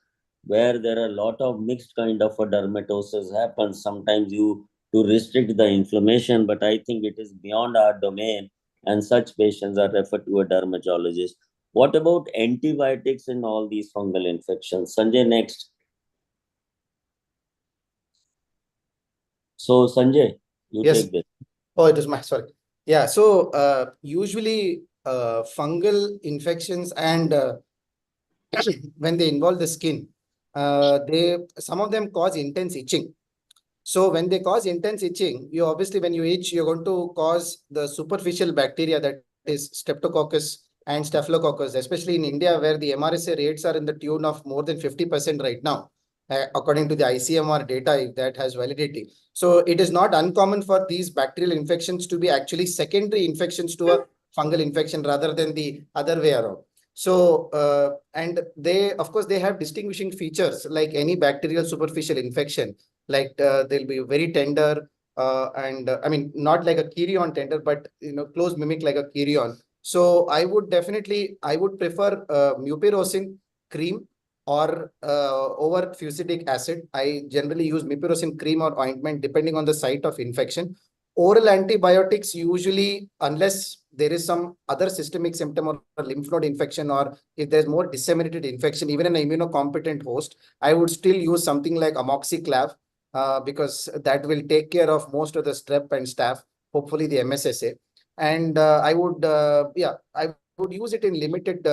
where there are a lot of mixed kind of a dermatosis happens. Sometimes you to restrict the inflammation, but I think it is beyond our domain, and such patients are referred to a dermatologist. What about antibiotics in all these fungal infections? Sanjay, next. So Sanjay, you Yes. take this. Oh, it is my, sorry. Yeah, so usually fungal infections and when they involve the skin, some of them cause intense itching. So when they cause intense itching, you obviously, when you itch, you're going to cause the superficial bacteria, that is Streptococcus and Staphylococcus, especially in India, where the MRSA rates are in the tune of more than 50% right now, according to the ICMR data, if that has validity. So it is not uncommon for these bacterial infections to be actually secondary infections to a fungal infection rather than the other way around. So, and they, of course, they have distinguishing features like any bacterial superficial infection. Like they'll be very tender and I mean, not like a Kirion tender, but, you know, close mimic like a Kirion. So I would prefer mupirocin cream or over fusidic acid. I generally use mupirocin cream or ointment depending on the site of infection. Oral antibiotics usually, unless there is some other systemic symptom or a lymph node infection, or if there's more disseminated infection, even in an immunocompetent host, I would still use something like amoxiclav, because that will take care of most of the strep and staph, hopefully the MSSA. And I would use it in limited,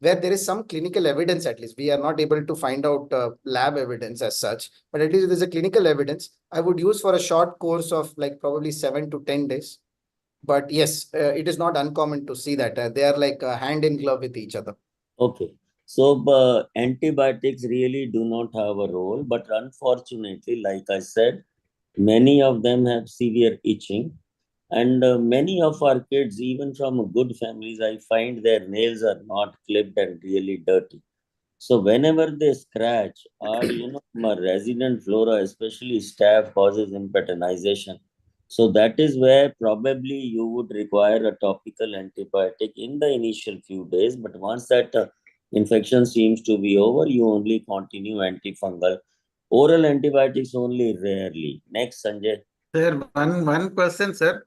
where there is some clinical evidence. At least we are not able to find out lab evidence as such, but at least there's a clinical evidence. I would use for a short course of like probably 7 to 10 days. But yes, it is not uncommon to see that they are like hand in glove with each other. Okay. So antibiotics really do not have a role, but unfortunately, like I said, many of them have severe itching. And many of our kids, even from good families, I find their nails are not clipped and really dirty. So whenever they scratch, or my resident flora, especially staph, causes impettinization. So that is where probably you would require a topical antibiotic in the initial few days. But once that infection seems to be over, you only continue antifungal. Oral antibiotics only rarely. Next, Sanjay. Sir, one question, sir.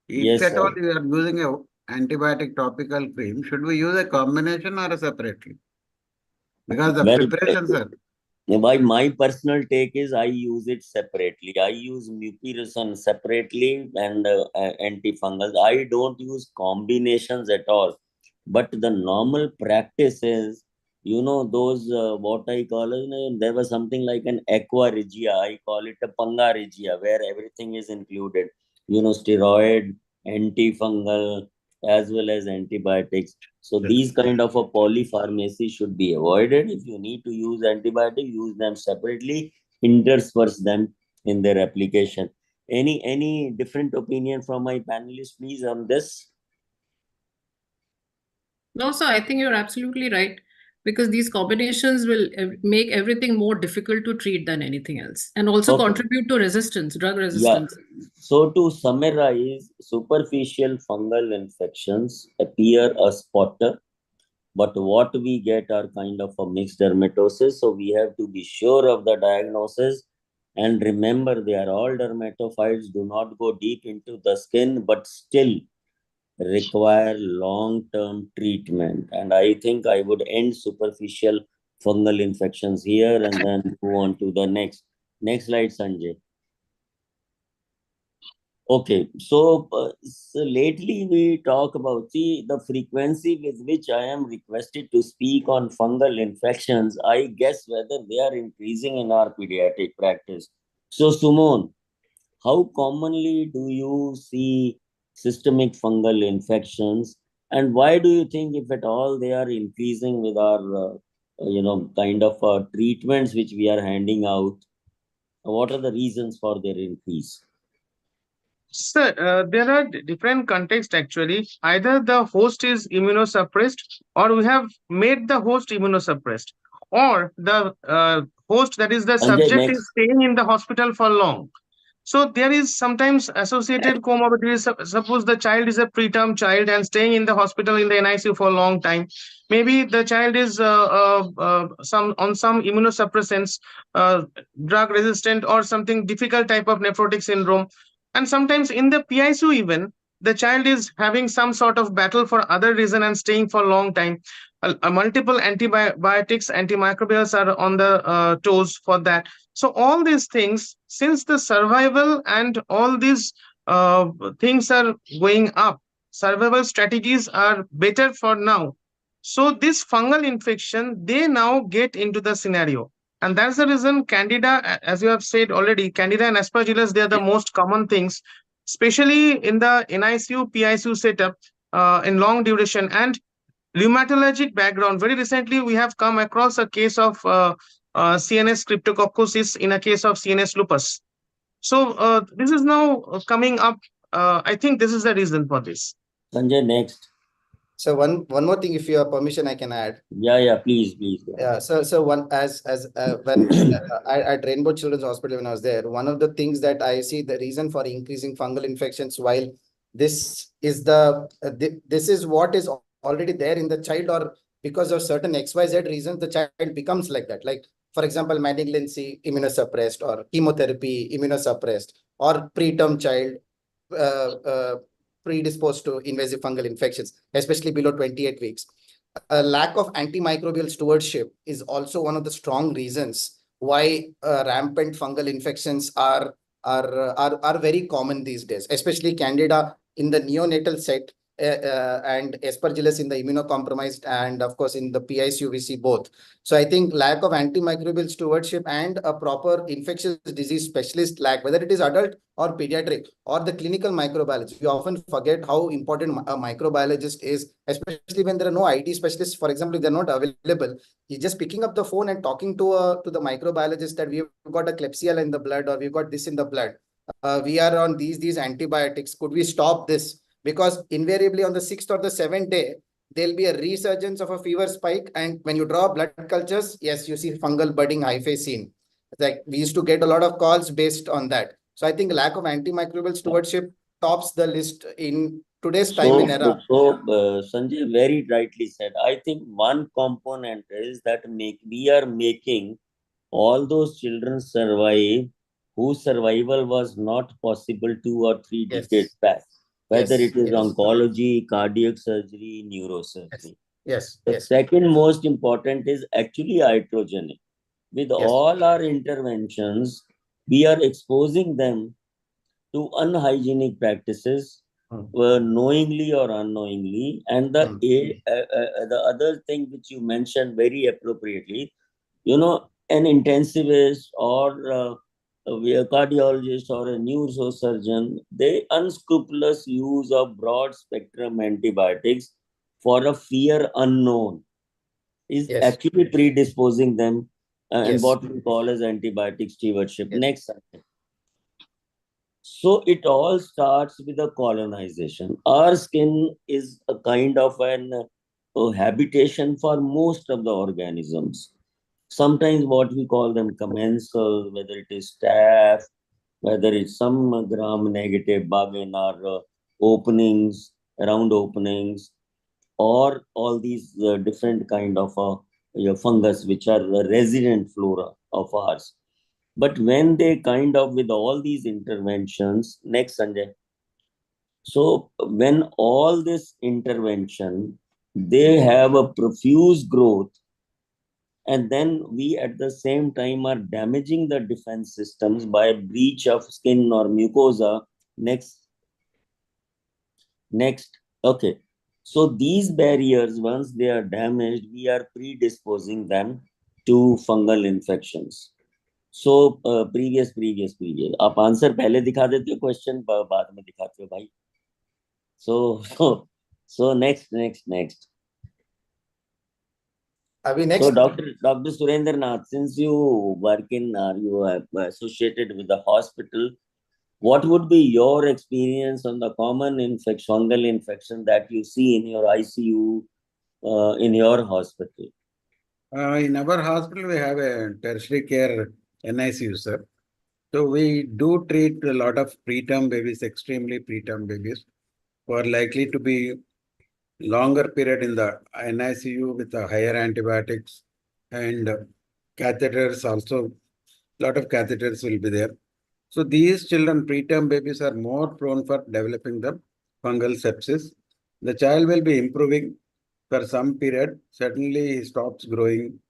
If Yes, at all sir. you are using a antibiotic topical cream, should we use a combination or a separately? Because the Well, preparation, sir. my personal take is I use it separately. I use mupirocin separately and antifungals. I don't use combinations at all. But the normal practice is, those what I call it, there was something like an aqua regia. I call it a panga regia, where everything is included. steroid, antifungal, as well as antibiotics. So these kind of a polypharmacy should be avoided. If you need to use antibiotic, use them separately, intersperse them in their application. Any different opinion from my panelists, please, on this? No, sir, I think you're absolutely right, because these combinations will make everything more difficult to treat than anything else, and also contribute to resistance, drug resistance. Yeah. So to summarize, superficial fungal infections appear a spotter, but what we get are kind of a mixed dermatosis. So we have to be sure of the diagnosis. And remember, they are all dermatophytes, do not go deep into the skin, but still require long-term treatment. And I think I would end superficial fungal infections here and then move on to the next. Next slide, Sanjay. Okay, so lately we talk about, see, the frequency with which I am requested to speak on fungal infections, I guess whether they are increasing in our pediatric practice. So, Sumon, how commonly do you see systemic fungal infections, and why do you think, if at all, they are increasing with our, kind of treatments which we are handing out? What are the reasons for their increase? Sir, there are different contexts actually. Either the host is immunosuppressed, or we have made the host immunosuppressed, or the host, that is the subject, is staying in the hospital for long. So there is sometimes associated comorbidities. Suppose the child is a preterm child and staying in the hospital in the NICU for a long time. Maybe the child is some immunosuppressants, drug resistant, or something difficult type of nephrotic syndrome. And sometimes in the PICU even, the child is having some sort of battle for other reason and staying for a long time. Multiple antibiotics, antimicrobials are on the toes for that. So all these things, since the survival and all these things are going up, survival strategies are better for now. So this fungal infection, they now get into the scenario. And that's the reason Candida, as you have said already, Candida and Aspergillus, they are the most common things, especially in the NICU, PICU setup in long duration. And rheumatologic background, very recently we have come across a case of CNS cryptococcosis in a case of CNS lupus. So this is now coming up. I think this is the reason for this. Sanjay, next. So one more thing, if you have permission, I can add. Yeah, please. Yeah. So one when at Rainbow Children's Hospital, when I was there, one of the things that I see, the reason for increasing fungal infections, while this is this is what is already there in the child, or because of certain XYZ reasons, the child becomes like that. Like, for example, malignancy, immunosuppressed, or chemotherapy, immunosuppressed, or preterm child, predisposed to invasive fungal infections, especially below 28 weeks. A lack of antimicrobial stewardship is also one of the strong reasons why rampant fungal infections are very common these days, especially Candida in the neonatal set, and Aspergillus in the immunocompromised, and of course in the PICU we see both. So I think lack of antimicrobial stewardship and a proper infectious disease specialist lack, whether it is adult or pediatric or the clinical microbiologist, we often forget how important a microbiologist is, especially when there are no IT specialists. For example, if they're not available, you're just picking up the phone and talking to the microbiologist that we've got a Klebsiella in the blood, or we've got this in the blood. We are on these antibiotics. Could we stop this? Because invariably on the 6th or the 7th day, there'll be a resurgence of a fever spike. And when you draw blood cultures, yes, you see fungal budding hyphae seen. Like, we used to get a lot of calls based on that. So I think lack of antimicrobial stewardship tops the list in today's time and era. So Sanjay very rightly said. I think one component is that we are making all those children survive whose survival was not possible 2 or 3 decades back. Whether it is oncology, cardiac surgery, neurosurgery. The second most important is actually iatrogenic. With all our interventions, we are exposing them to unhygienic practices, knowingly or unknowingly. And the other thing which you mentioned very appropriately, an intensivist or a cardiologist or a neurosurgeon, they unscrupulous use of broad spectrum antibiotics for a fear unknown is Yes. actually predisposing them and Yes. what we call as antibiotic stewardship. Yes. Next slide. So it all starts with a colonization. Our skin is a kind of a habitation for most of the organisms. Sometimes what we call them commensal, whether it is staph, whether it's some gram-negative bug in our openings, round openings, or all these different kind of fungus, which are the resident flora of ours. But when they kind of, with all these interventions, next Sanjay. So when all this intervention, they have a profuse growth, and then we at the same time are damaging the defense systems by breach of skin or mucosa. Next. Okay. So these barriers, once they are damaged, we are predisposing them to fungal infections. So previous. आप answer पहले दिखा देते हो, question बाद में दिखाते हो भाई. So next. Abhi, next. So Dr. Surendra Nath, since you work in, you are associated with the hospital, what would be your experience on the common fungal infection that you see in your ICU in your hospital? In our hospital, we have a tertiary care NICU, sir. So we do treat a lot of preterm babies, extremely preterm babies, who are likely to be longer period in the NICU with the higher antibiotics and catheters also. A lot of catheters will be there. So these children, preterm babies, are more prone for developing the fungal sepsis. The child will be improving for some period. Certainly he stops growing,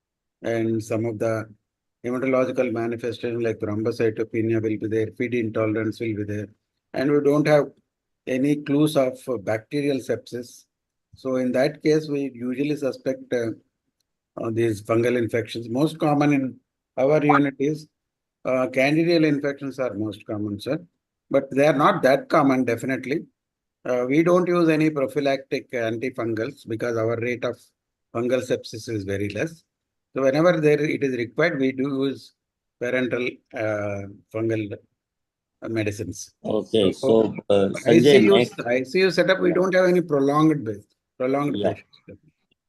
and some of the hematological manifestations like thrombocytopenia will be there, feed intolerance will be there, and we don't have any clues of bacterial sepsis. So in that case, we usually suspect these fungal infections. Most common in our unit is candidal infections are most common, sir, but they are not that common, definitely. We don't use any prophylactic antifungals because our rate of fungal sepsis is very less. So whenever it is required, we do use parenteral fungal medicines. Okay, so Sanjay, ICU setup, we don't have any prolonged yeah. patients.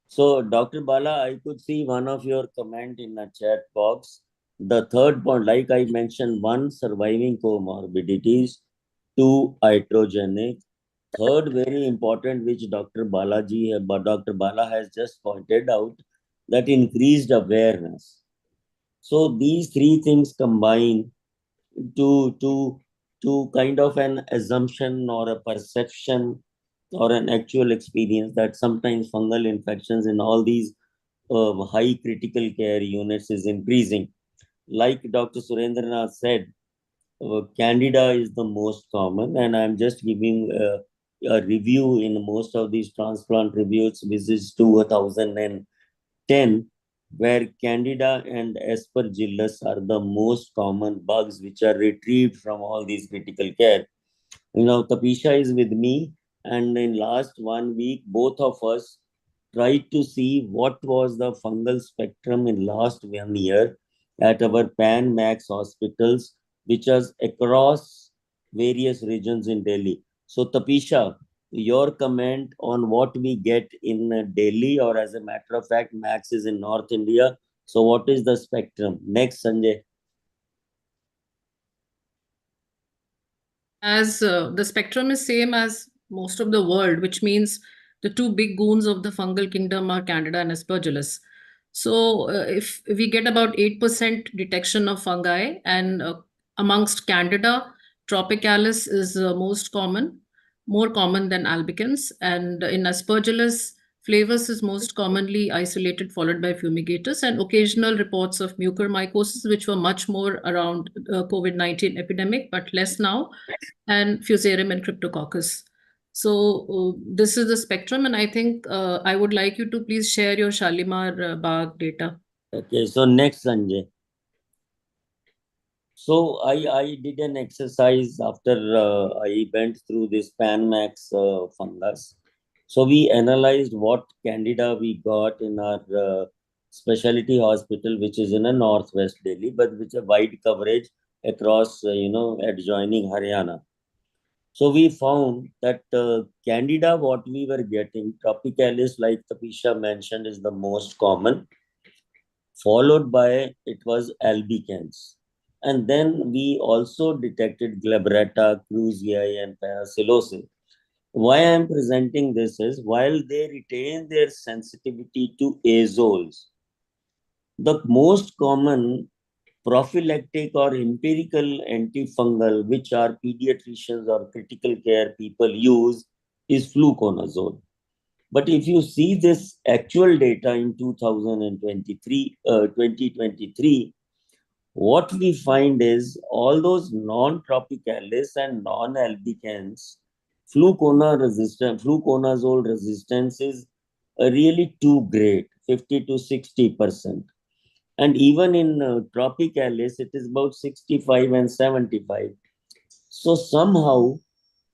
So Dr. Bala, I could see one of your comment in the chat box. The third point, like I mentioned, 1, surviving comorbidities, 2, iatrogenic, third, very important, which Dr. Bala has just pointed out, that increased awareness. So these three things combine to kind of an assumption or a perception or an actual experience that sometimes fungal infections in all these high critical care units is increasing. Like Dr. Surendranath said, Candida is the most common, and I'm just giving a review in most of these transplant reviews, which is 2010, where Candida and Aspergillus are the most common bugs which are retrieved from all these critical care. Tapisha is with me, and in last 1 week, both of us tried to see what was the fungal spectrum in last 1 year at our Pan Max hospitals, which was across various regions in Delhi. So Tapisha, your comment on what we get in Delhi, or as a matter of fact, Max is in North India. So what is the spectrum? Next, Sanjay. As the spectrum is same as most of the world, which means the two big goons of the fungal kingdom are Candida and Aspergillus. So if we get about 8% detection of fungi, and amongst Candida, tropicalis is most common, more common than albicans, and in Aspergillus, flavus is most commonly isolated, followed by fumigatus, and occasional reports of mucormycosis, which were much more around COVID-19 epidemic, but less now, and Fusarium and Cryptococcus. So this is the spectrum, and I think I would like you to please share your Shalimar Bagh data. Okay, so next, Sanjay. So I did an exercise after I went through this Panmax fungus. So we analyzed what candida we got in our specialty hospital, which is in a northwest Delhi, but which a wide coverage across, adjoining Haryana. So we found that candida, what we were getting, tropicalis, like Tapisha mentioned, is the most common, followed by it was albicans. And then we also detected glabrata, cruzi, and paracillosis. Why I am presenting this is, while they retain their sensitivity to azoles, the most common prophylactic or empirical antifungal which our pediatricians or critical care people use is fluconazole. But if you see this actual data in 2023, what we find is all those non-tropicalis and non-albicans, fluconazole resistance is really too great, 50 to 60%. And even in tropicalis, it is about 65 and 75. So somehow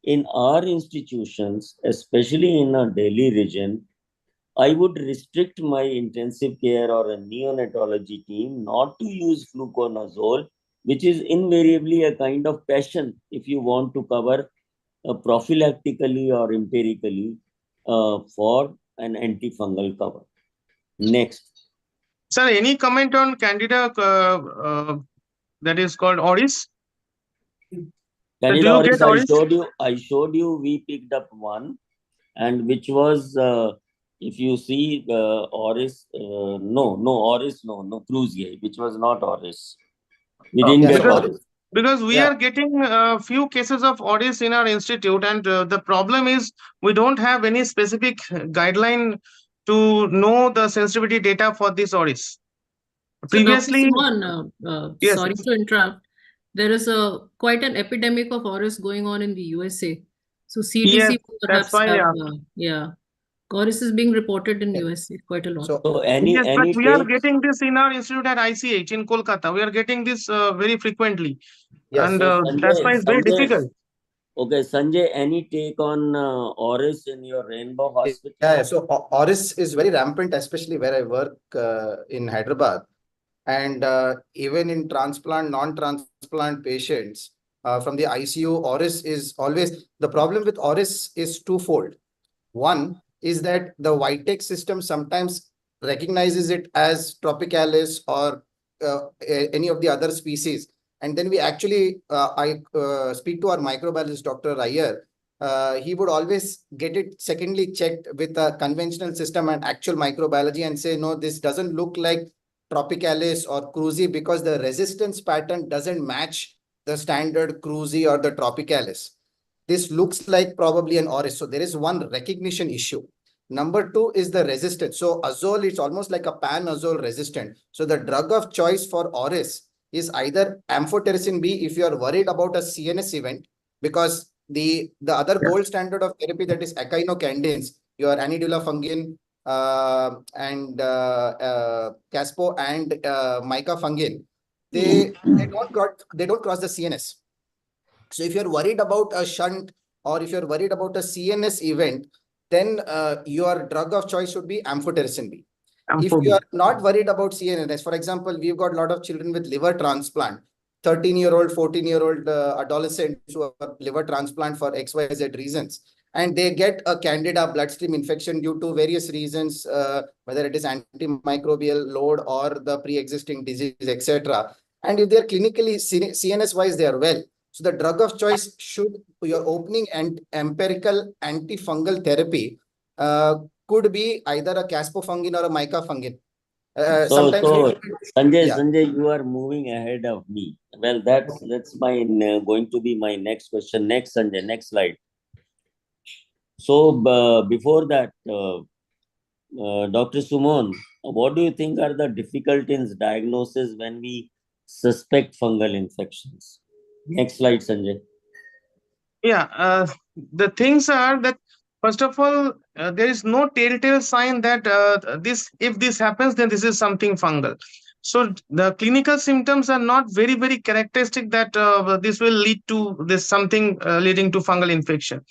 in our institutions, especially in our Delhi region, I would restrict my intensive care or a neonatology team not to use fluconazole, which is invariably a kind of passion if you want to cover prophylactically or empirically for an antifungal cover. Next. Sir, any comment on candida that is called oris? Candida do you auris, get oris? I showed you we picked up one, and which was if you see oris, no cruzi, which was not oris. We didn't get oris. Because we are getting a few cases of oris in our institute, and the problem is we don't have any specific guideline to know the sensitivity data for this oris. Previously, so Dr. Suman, yes, sorry to interrupt. There is quite an epidemic of oris going on in the USA. So CDC yes, perhaps that's why, have, oris is being reported in USA quite a lot. So yes, but we are getting this in our institute at ICH in Kolkata. We are getting this very frequently, and that's why it's very difficult. Okay, Sanjay, any take on oris in your Rainbow Hospital? Yeah, so oris is very rampant, especially where I work in Hyderabad. And even in transplant, non-transplant patients from the ICU, oris is always, the problem with oris is twofold. One is that the White system sometimes recognizes it as tropicalis or any of the other species. And then we actually, I speak to our microbiologist, Dr. Iyer. He would always get it secondly checked with a conventional system and actual microbiology and say, no, this doesn't look like tropicalis or cruzi because the resistance pattern doesn't match the standard cruzi or the tropicalis. This looks like probably an oris. So there is one recognition issue. Number two is the resistance. So azole is almost like a pan-azole resistant. So the drug of choice for oris is either amphotericin B if you are worried about a CNS event, because the other gold standard of therapy, that is echinocandins, your anidulafungin and caspo and micafungin, they don't cross the CNS. So if you're worried about a shunt or if you're worried about a CNS event, then your drug of choice should be amphotericin B. If you are not worried about CNS, for example, we've got a lot of children with liver transplant, 13-year-old, 14-year-old adolescents who have liver transplant for XYZ reasons. And they get a candida bloodstream infection due to various reasons, whether it is antimicrobial load or the pre-existing disease, etc. And if they're clinically CNS-wise, they are well. So the drug of choice should, your opening and empirical antifungal therapy could be either a caspofungin or a micafungin. Sanjay, you are moving ahead of me. Well, that's my going to be my next question. Next, Sanjay, next slide. So before that, Dr. Suman, what do you think are the difficulties in diagnosis when we suspect fungal infections? Next slide, Sanjay. Yeah, the things are that, first of all, there is no telltale sign that if this happens, then this is something fungal. So the clinical symptoms are not very, very characteristic that this will lead to this something leading to fungal infection.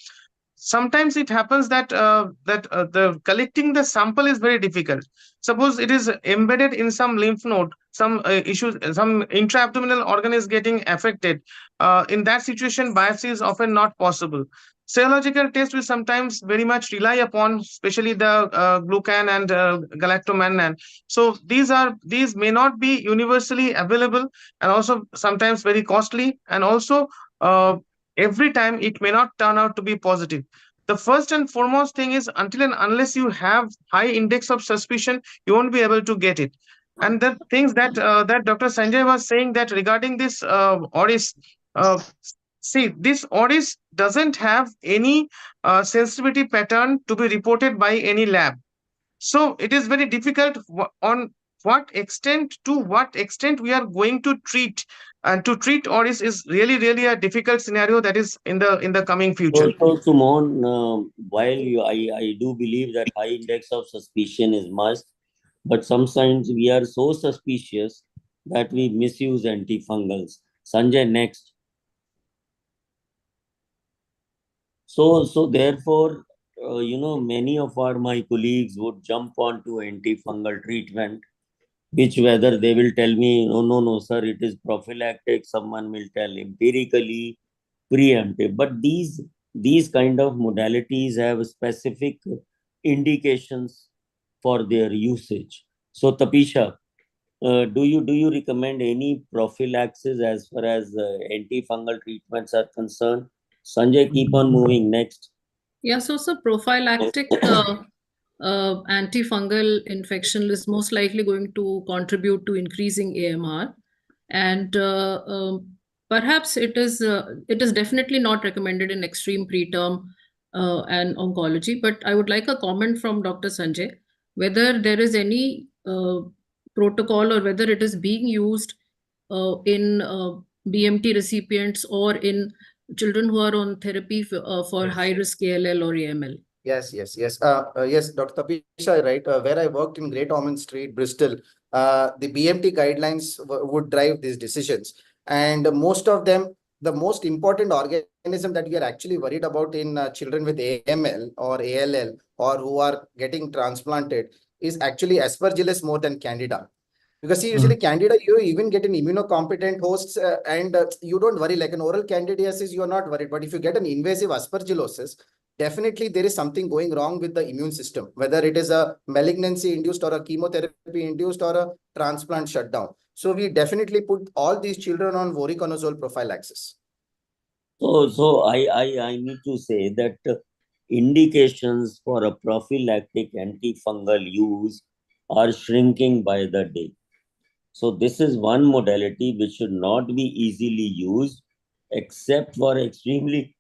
Sometimes it happens that the collecting the sample is very difficult. Suppose it is embedded in some lymph node, some issues, some intra-abdominal organ is getting affected. In that situation, biopsy is often not possible. Serological tests will sometimes very much rely upon, especially the glucan and galactomannan. So these may not be universally available, and also sometimes very costly, and also every time it may not turn out to be positive. The first and foremost thing is, until and unless you have high index of suspicion, you won't be able to get it. And the things that that Dr. Sanjay was saying, that regarding this ORIS, see, this ORIS doesn't have any sensitivity pattern to be reported by any lab. So it is very difficult on what extent we are going to treat, and to treat ORIS is really a difficult scenario that is in the coming future. So Sumon, I do believe that high index of suspicion is must, but sometimes we are so suspicious that we misuse antifungals. Sanjay, next. So therefore, many of my colleagues would jump onto antifungal treatment, which whether they will tell me, no, sir, it is prophylactic. Someone will tell empirically, preemptive. But these kind of modalities have specific indications for their usage. So Tapisha, do you recommend any prophylaxis as far as antifungal treatments are concerned? Sanjay, keep on moving. Next. Yeah, so prophylactic antifungal infection is most likely going to contribute to increasing AMR, and perhaps it is definitely not recommended in extreme preterm and oncology. But I would like a comment from Dr. Sanjay whether there is any protocol or whether it is being used in BMT recipients or in children who are on therapy for high risk ALL or AML. Yes, Dr. Tapisha, right? Where I worked in Great Ormond Street, Bristol, the BMT guidelines would drive these decisions. And most of them, the most important organism that we are actually worried about in children with AML or ALL or who are getting transplanted is actually Aspergillus more than Candida. Because see, usually Candida, you even get an immunocompetent hosts and you don't worry. Like an oral candidiasis, you are not worried. But if you get an invasive aspergillosis, definitely there is something going wrong with the immune system, whether it is a malignancy induced or a chemotherapy induced or a transplant shutdown. So we definitely put all these children on voriconazole prophylaxis. So I need to say that indications for a prophylactic antifungal use are shrinking by the day. So this is one modality which should not be easily used except for extremely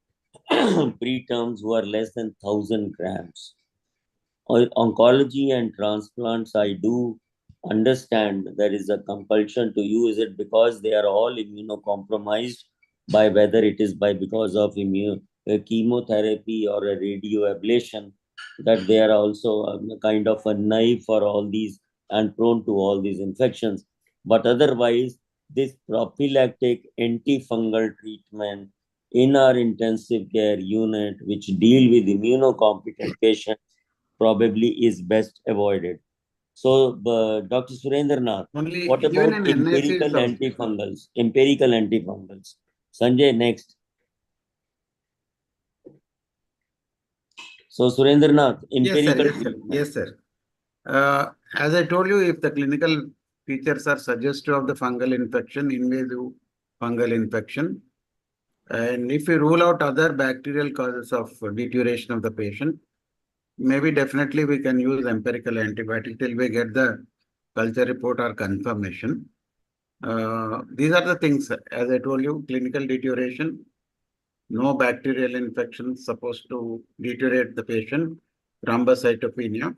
preterms who are less than 1,000 grams. Oncology and transplants, I do understand there is a compulsion to use it because they are all immunocompromised by whether it is because of chemotherapy or a radioablation, that they are also a kind of a knife for all these and prone to all these infections. But otherwise, this prophylactic antifungal treatment in our intensive care unit, which deal with immunocompetent patients, probably is best avoided. So, Dr. Surendranath, what about empirical antifungals? Empirical antifungals. Sanjay, next. So, Surendranath, empirical. Yes, sir. As I told you, if the clinical features are suggestive of the fungal infection, invasive fungal infection, and if we rule out other bacterial causes of deterioration of the patient, maybe definitely we can use empirical antibiotic till we get the culture report or confirmation. These are the things, as I told you, clinical deterioration, no bacterial infection supposed to deteriorate the patient, thrombocytopenia.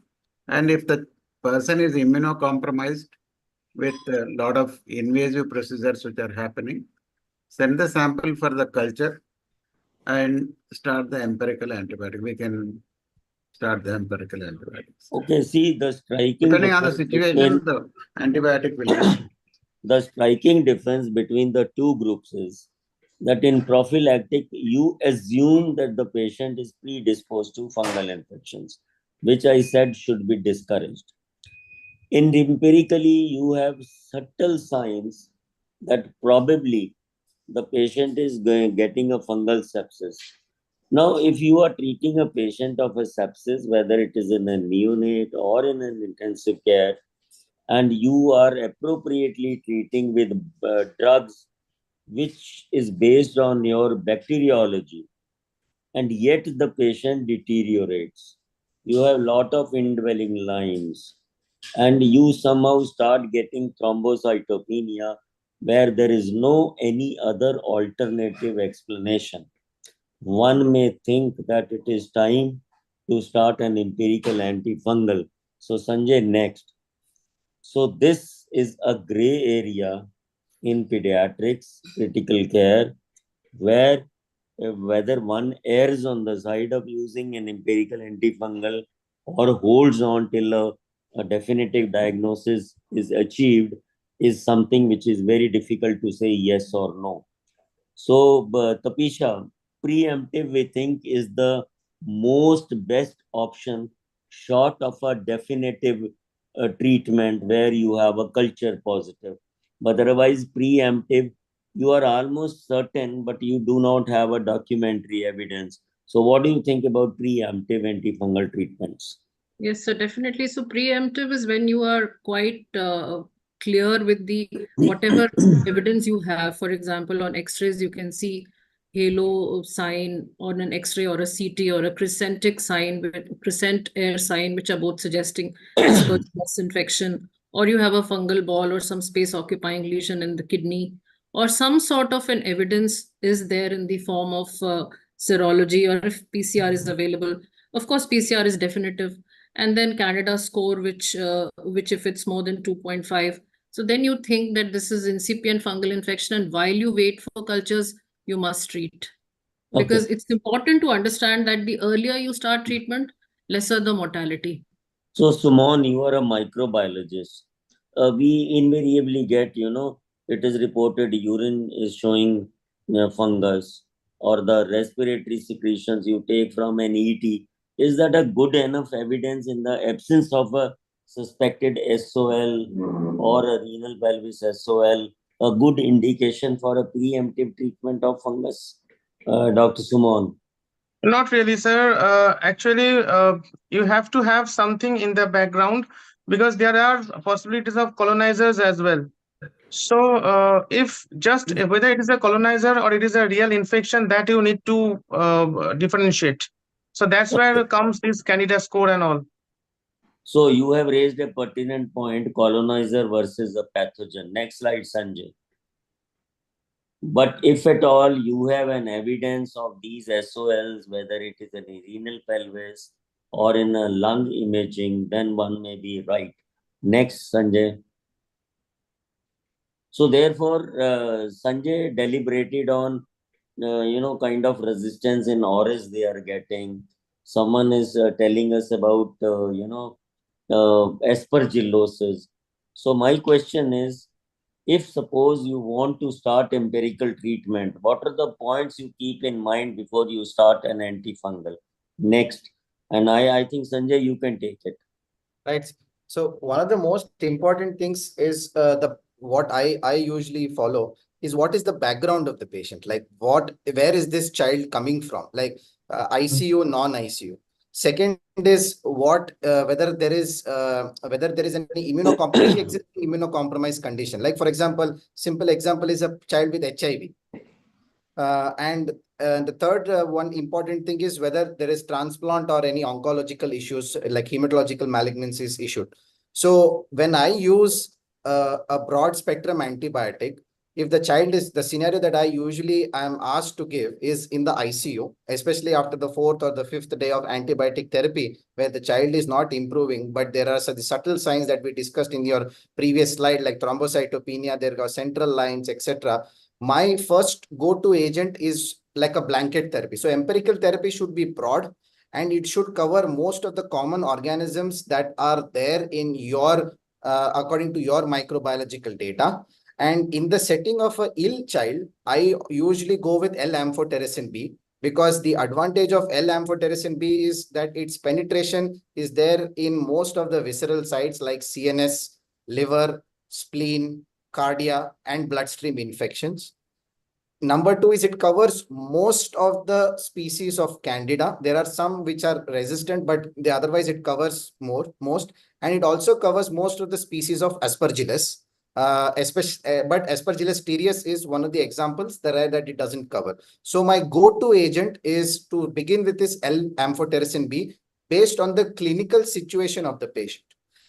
And if the person is immunocompromised with a lot of invasive procedures which are happening, send the sample for the culture and start the empirical antibiotic. We can start the empirical antibiotics. Okay, see the striking Depending on the difference situation, between the antibiotic will be. the striking difference between the two groups is that in prophylactic, you assume that the patient is predisposed to fungal infections, which I said should be discouraged. In empirically, you have subtle signs that probably the patient is getting a fungal sepsis. Now, if you are treating a patient of a sepsis, whether it is in a neonate or in an intensive care, and you are appropriately treating with drugs which is based on your bacteriology, and yet the patient deteriorates, you have a lot of indwelling lines, and you somehow start getting thrombocytopenia where there is no any other alternative explanation. One may think that it is time to start an empirical antifungal. So Sanjay, next. So this is a gray area in pediatrics, critical care, where whether one errs on the side of using an empirical antifungal or holds on till a definitive diagnosis is achieved is something which is very difficult to say yes or no. So, Tapisha, preemptive we think is the most best option short of a definitive treatment where you have a culture positive. But otherwise, preemptive, you are almost certain, but you do not have a documentary evidence. So what do you think about preemptive antifungal treatments? Yes, so definitely. So preemptive is when you are quite clear with the whatever evidence you have. For example, on X-rays, you can see halo sign on an X-ray or a CT or a crescentic sign, crescent air sign, which are both suggesting aspergillus infection, or you have a fungal ball or some space occupying lesion in the kidney, or some sort of an evidence is there in the form of serology, or if PCR is available. Of course, PCR is definitive. And then Canada score, which if it's more than 2.5. So then you think that this is incipient fungal infection, and while you wait for cultures, you must treat. Because it's important to understand that the earlier you start treatment, lesser the mortality. So Sumon, you are a microbiologist. We invariably get, it is reported urine is showing fungus, or the respiratory secretions you take from an ET. Is that a good enough evidence in the absence of a suspected SOL or a renal pelvis SOL, a good indication for a preemptive treatment of fungus? Dr. Sumon. Not really, sir. Actually, you have to have something in the background because there are possibilities of colonizers as well. So, if just whether it is a colonizer or it is a real infection, that you need to differentiate. So that's where comes this Candida score and all. So you have raised a pertinent point, colonizer versus a pathogen. Next slide, Sanjay. But if at all you have an evidence of these SOLs, whether it is in a renal pelvis or in a lung imaging, then one may be right. Next, Sanjay. So therefore, Sanjay deliberated on, kind of resistance in oris they are getting. Someone is telling us about, aspergillosis. So my question is, if suppose you want to start empirical treatment, what are the points you keep in mind before you start an antifungal? Next. And I think, Sanjay, you can take it. Right. So one of the most important things is what I usually follow is what is the background of the patient? Like where is this child coming from? Like ICU, non-ICU. Second is whether there is any immunocompromised condition. Like for example, simple example is a child with HIV. And the third one important thing is whether there is transplant or any oncological issues like hematological malignancies issued. So when I use a broad spectrum antibiotic, if the child is the scenario that I usually am asked to give is in the ICU, especially after the 4th or the 5th day of antibiotic therapy, where the child is not improving, but there are the subtle signs that we discussed in your previous slide, like thrombocytopenia, there are central lines, etc. My first go-to agent is like a blanket therapy. So empirical therapy should be broad. and it should cover most of the common organisms that are there in your, according to your microbiological data. And in the setting of a ill child, I usually go with L-amphotericin B, because the advantage of L-amphotericin B is that its penetration is there in most of the visceral sites like CNS, liver, spleen, cardia, and bloodstream infections. Number two is it covers most of the species of Candida. There are some which are resistant, but otherwise it covers most. And it also covers most of the species of Aspergillus. But Aspergillus teres is one of the examples that it doesn't cover. So my go-to agent is to begin with this L-amphotericin B based on the clinical situation of the patient.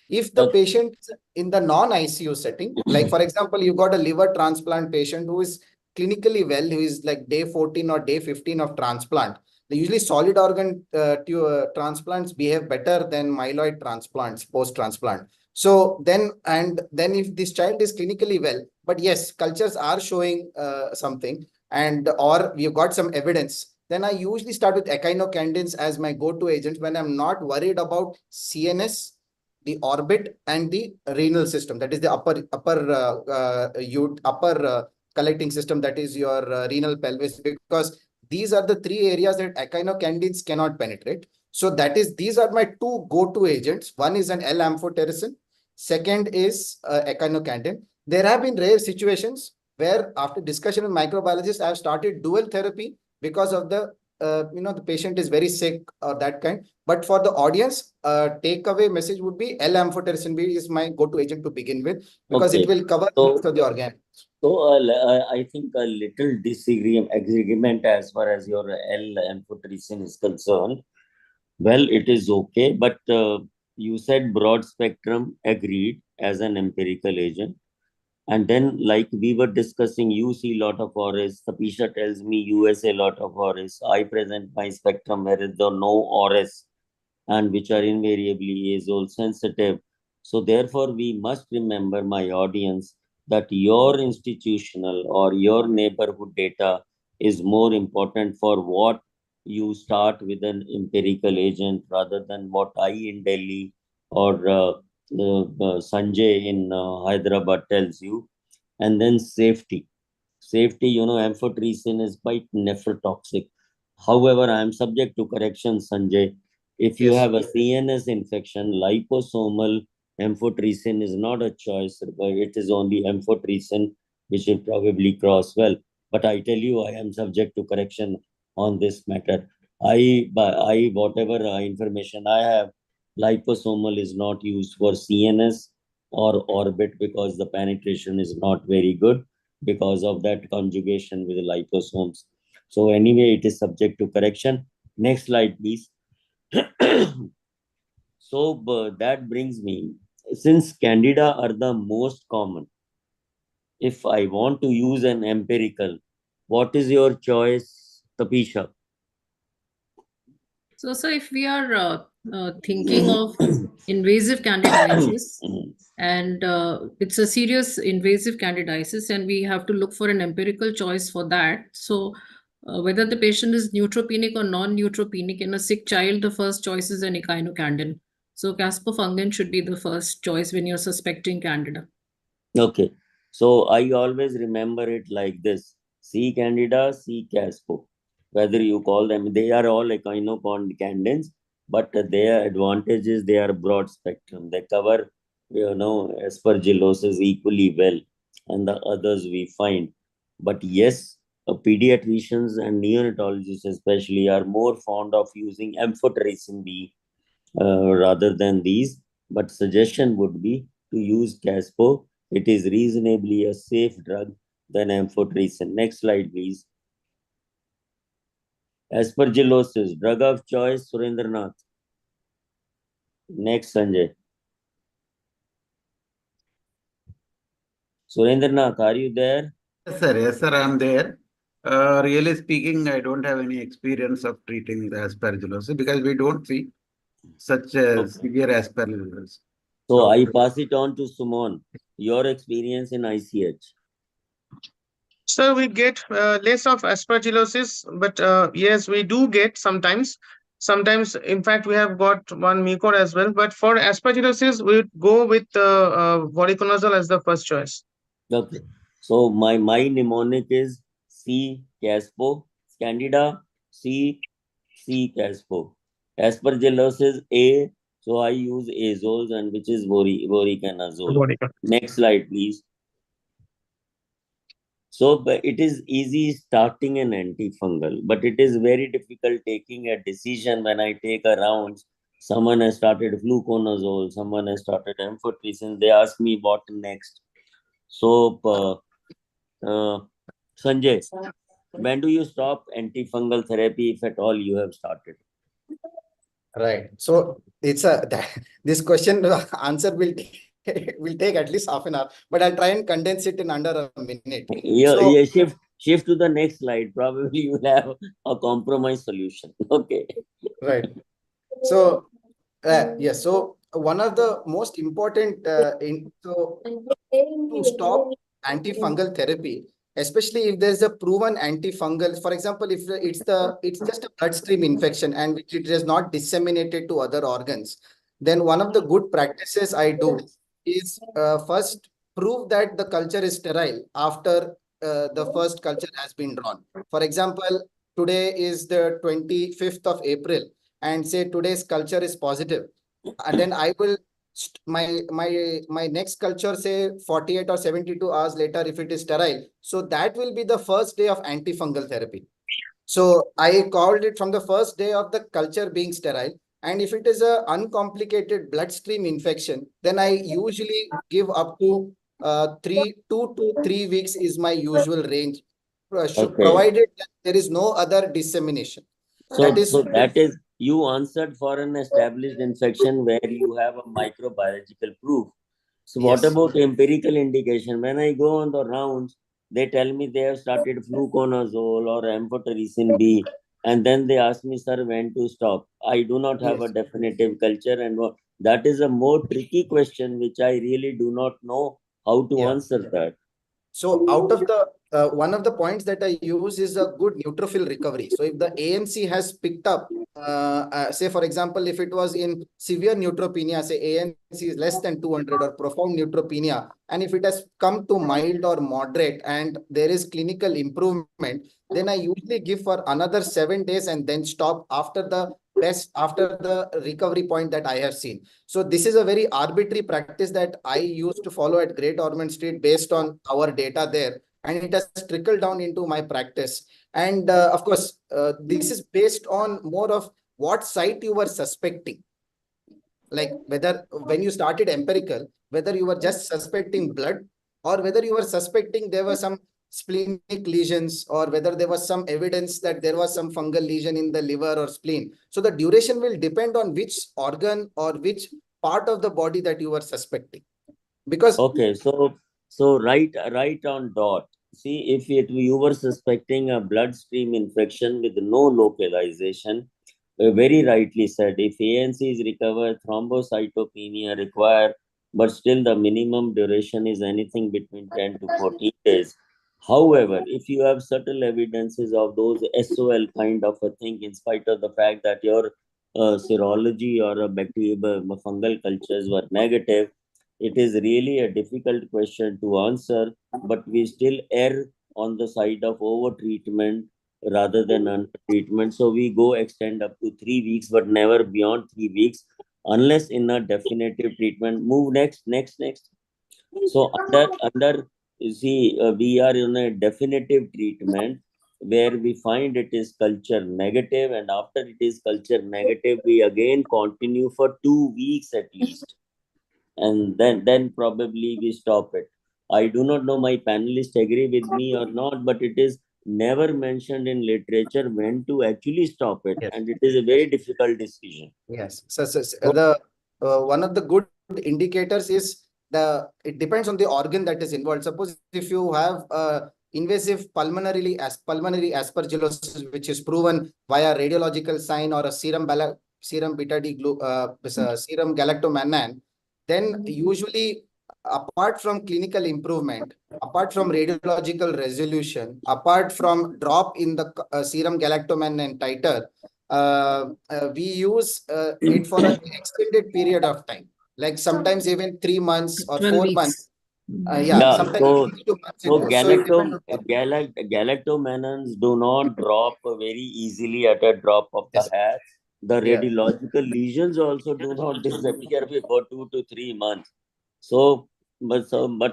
If the patient is in the non-ICU setting, like for example, you got a liver transplant patient who is clinically well, who is like day 14 or day 15 of transplant. Usually solid organ transplants behave better than myeloid transplants post-transplant. So then if this child is clinically well, but yes, cultures are showing something, and or we've got some evidence, then I usually start with echinocandins as my go-to agent when I'm not worried about CNS, the orbit, and the renal system. That is the upper collecting system, that is your renal pelvis, because these are the three areas that echinocandins cannot penetrate. So these are my two go-to agents. One is an L-amphotericin. Second is echinocandin. There have been rare situations where after discussion with microbiologists, I have started dual therapy because of the the patient is very sick or that kind. But for the audience, takeaway message would be L-amphotericin B is my go-to agent to begin with, because it will cover most of the organ. So I think a little disagreement as far as your L-amphotericin is concerned. Well, it is okay, but you said broad spectrum, agreed, as an empirical agent. And then, like we were discussing, you see a lot of auras. Tapisha tells me you see a lot of auras. I present my spectrum where there are no auras, and which are invariably azole sensitive. So therefore, we must remember, my audience, that your institutional or your neighborhood data is more important for what you start with an empirical agent rather than what I in Delhi or Sanjay in Hyderabad tells you. And then safety. Safety, amphotericin is quite nephrotoxic. However, I am subject to correction, Sanjay. If you have a CNS infection, liposomal amphotericin is not a choice. It is only amphotericin, which will probably cross well. But I tell you, I am subject to correction on this matter. Whatever information I have, liposomal is not used for CNS or orbit because the penetration is not very good because of that conjugation with the liposomes. So anyway, it is subject to correction. Next slide, please. So that brings me, since Candida are the most common, if I want to use an empirical, what is your choice, Tapisha? So if we are thinking of invasive candidiasis, and it's a serious invasive candidiasis, and we have to look for an empirical choice for that. So whether the patient is neutropenic or non-neutropenic, in a sick child, the first choice is an echinocandin. So caspofungin should be the first choice when you're suspecting Candida. Okay. So I always remember it like this. C Candida, C Caspo. Whether you call them, they are all echinocandins, but their advantage is they are broad spectrum. They cover, aspergillosis equally well, and the others we find. But yes, pediatricians and neonatologists especially are more fond of using amphotericin B rather than these. But suggestion would be to use Caspo. It is reasonably a safe drug than amphotericin. Next slide, please. Aspergillosis, drug of choice, Surendranath. Next, Sanjay. Surendranath, are you there? Yes, sir, I'm there. Really speaking, I don't have any experience of treating the aspergillosis because we don't see such severe aspergillosis. So I pass it on to Sumon. Your experience in ICH. So we get less of aspergillosis, but yes, we do get sometimes. Sometimes, in fact, we have got one mucor as well. But for aspergillosis, we would go with voriconazole as the first choice. Okay. So my mnemonic is C. Caspo, Candida, C. Caspo. Aspergillosis A. So I use azoles, and which is voriconazole. Next slide, please. So but it is easy starting an antifungal, but it is very difficult taking a decision when I take a rounds. Someone has started fluconazole, someone has started amphotericin. They ask me what next. So, Sanjay, when do you stop antifungal therapy, if at all you have started? Right. So it's this question answer will take at least half an hour, but I'll try and condense it in under a minute. Yeah, shift to the next slide. Probably you will have a compromise solution. Okay. Right. So yes. So one of the most important to stop antifungal therapy, especially if there's a proven antifungal. For example, if it's just a bloodstream infection and which it is not disseminated to other organs, then one of the good practices I do is first prove that the culture is sterile after the first culture has been drawn. For example, today is the 25th of April, and say today's culture is positive, and then I will my next culture say 48 or 72 hours later if it is sterile. So that will be the first day of antifungal therapy. So I called it from the first day of the culture being sterile. And if it is a uncomplicated bloodstream infection, then I usually give up to 2 to 3 weeks is my usual range, provided that there is no other dissemination. So that is, you answered for an established infection where you have a microbiological proof. So what about empirical indication? When I go on the rounds, they tell me they have started fluconazole or amphotericin B, and then they ask me, sir, when to stop? I do not have a definitive culture, and that is a more tricky question, which I really do not know how to answer that. So out of the one of the points that I use is a good neutrophil recovery. So if the ANC has picked up, say for example, if it was in severe neutropenia, say ANC is less than 200 or profound neutropenia, and if it has come to mild or moderate and there is clinical improvement, then I usually give for another 7 days and then stop after the recovery point that I have seen. So this is a very arbitrary practice that I used to follow at Great Ormond Street based on our data there, and it has trickled down into my practice. And of course, this is based on more of what site you were suspecting. Like whether when you started empirical, whether you were just suspecting blood or whether you were suspecting there were some splenic lesions or whether there was some evidence that there was some fungal lesion in the liver or spleen. So the duration will depend on which organ or which part of the body that you were suspecting. Because so right on dot. See, if you were suspecting a bloodstream infection with no localization, very rightly said, if ANC is recovered, thrombocytopenia required, but still the minimum duration is anything between 10 to 14 days. However, if you have subtle evidences of those SOL kind of a thing, in spite of the fact that your serology or bacterial fungal cultures were negative, it is really a difficult question to answer, but we still err on the side of over treatment rather than under treatment. So we go extend up to 3 weeks, but never beyond 3 weeks, unless in a definitive treatment. Move next. So under you see, we are in a definitive treatment where we find it is culture negative, and after it is culture negative, we again continue for 2 weeks at least, and then probably we stop it. I do not know my panelists agree with me or not, but it is never mentioned in literature when to actually stop it, and it is a very difficult decision. Yes. So the one of the good indicators is it depends on the organ that is involved. Suppose if you have invasive pulmonary aspergillosis, which is proven via radiological sign or a serum beta D serum galactomannan, then usually apart from clinical improvement, apart from radiological resolution, apart from drop in the serum galactomannan titer, we use it for an extended period of time, like sometimes even 3 months or 4 months. Yeah, sometimes so, 2 months it so goes. So it depends on galactomanons do not drop very easily at a drop of the hat. The radiological lesions also do not disappear before 2 to 3 months. So, but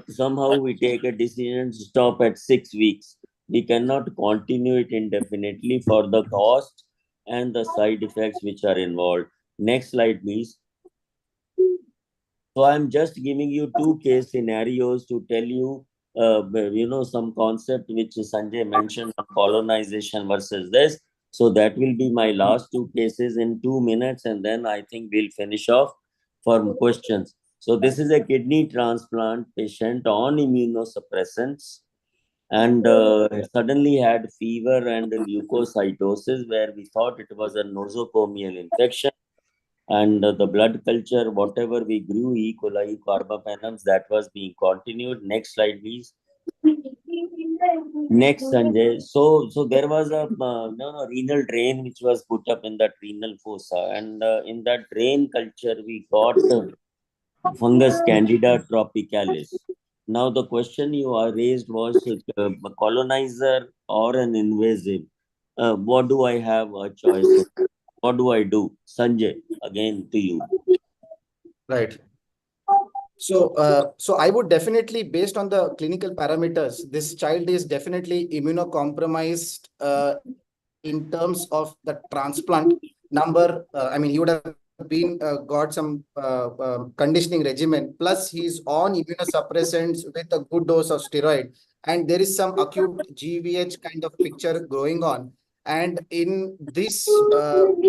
somehow we take a decision to stop at 6 weeks. We cannot continue it indefinitely for the cost and the side effects which are involved. Next slide, please. So I'm just giving you two case scenarios to tell you, some concept which Sanjay mentioned on colonization versus this. So that will be my last two cases in 2 minutes, and then I think we'll finish off for questions. So this is a kidney transplant patient on immunosuppressants and suddenly had fever and leukocytosis where we thought it was a nosocomial infection. And the blood culture, whatever we grew, E. coli, carbapenems, that was being continued. Next slide, please. Next, Sanjay. So there was a renal drain which was put up in that renal fossa, and in that drain culture we got fungus Candida tropicalis. Now the question you are raised was a colonizer or an invasive. What do I have a choice? What do I do? Sanjay, again to you. Right. So I would definitely, based on the clinical parameters, this child is definitely immunocompromised in terms of the transplant number. I mean, he would have been got some conditioning regimen, plus he's on immunosuppressants with a good dose of steroid, and there is some acute GVH kind of picture going on. And in this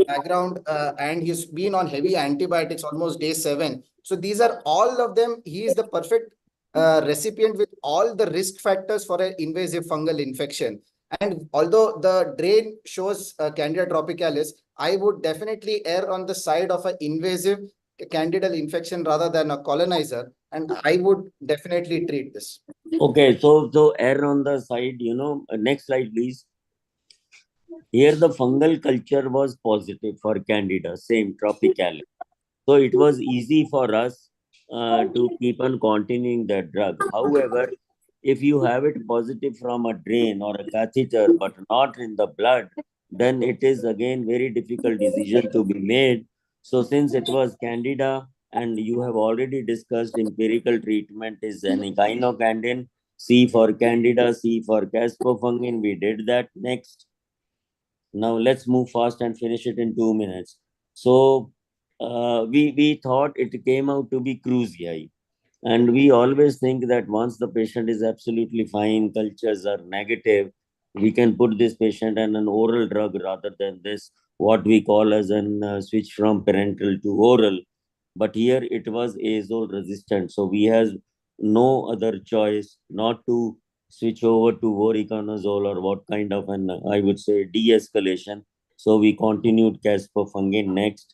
background, and he's been on heavy antibiotics almost day 7. So these are all of them. He is the perfect recipient with all the risk factors for an invasive fungal infection. And although the drain shows Candida tropicalis, I would definitely err on the side of an invasive candidal infection rather than a colonizer. And I would definitely treat this. Okay, so err on the side, next slide, please. Here the fungal culture was positive for Candida, same tropicalis. So it was easy for us to keep on continuing the drug. However, if you have it positive from a drain or a catheter, but not in the blood, then it is again very difficult decision to be made. So since it was Candida and you have already discussed empirical treatment is an echinocandin, C for Candida, C for caspofungin, we did that. Next. Now let's move fast and finish it in 2 minutes. So we thought it came out to be cruzi, and we always think that once the patient is absolutely fine, cultures are negative, we can put this patient on an oral drug rather than this what we call as an switch from parenteral to oral. But here it was azole resistant, so we has no other choice not to switch over to voriconazole or what kind of an I would say de-escalation. So we continued caspofungin next,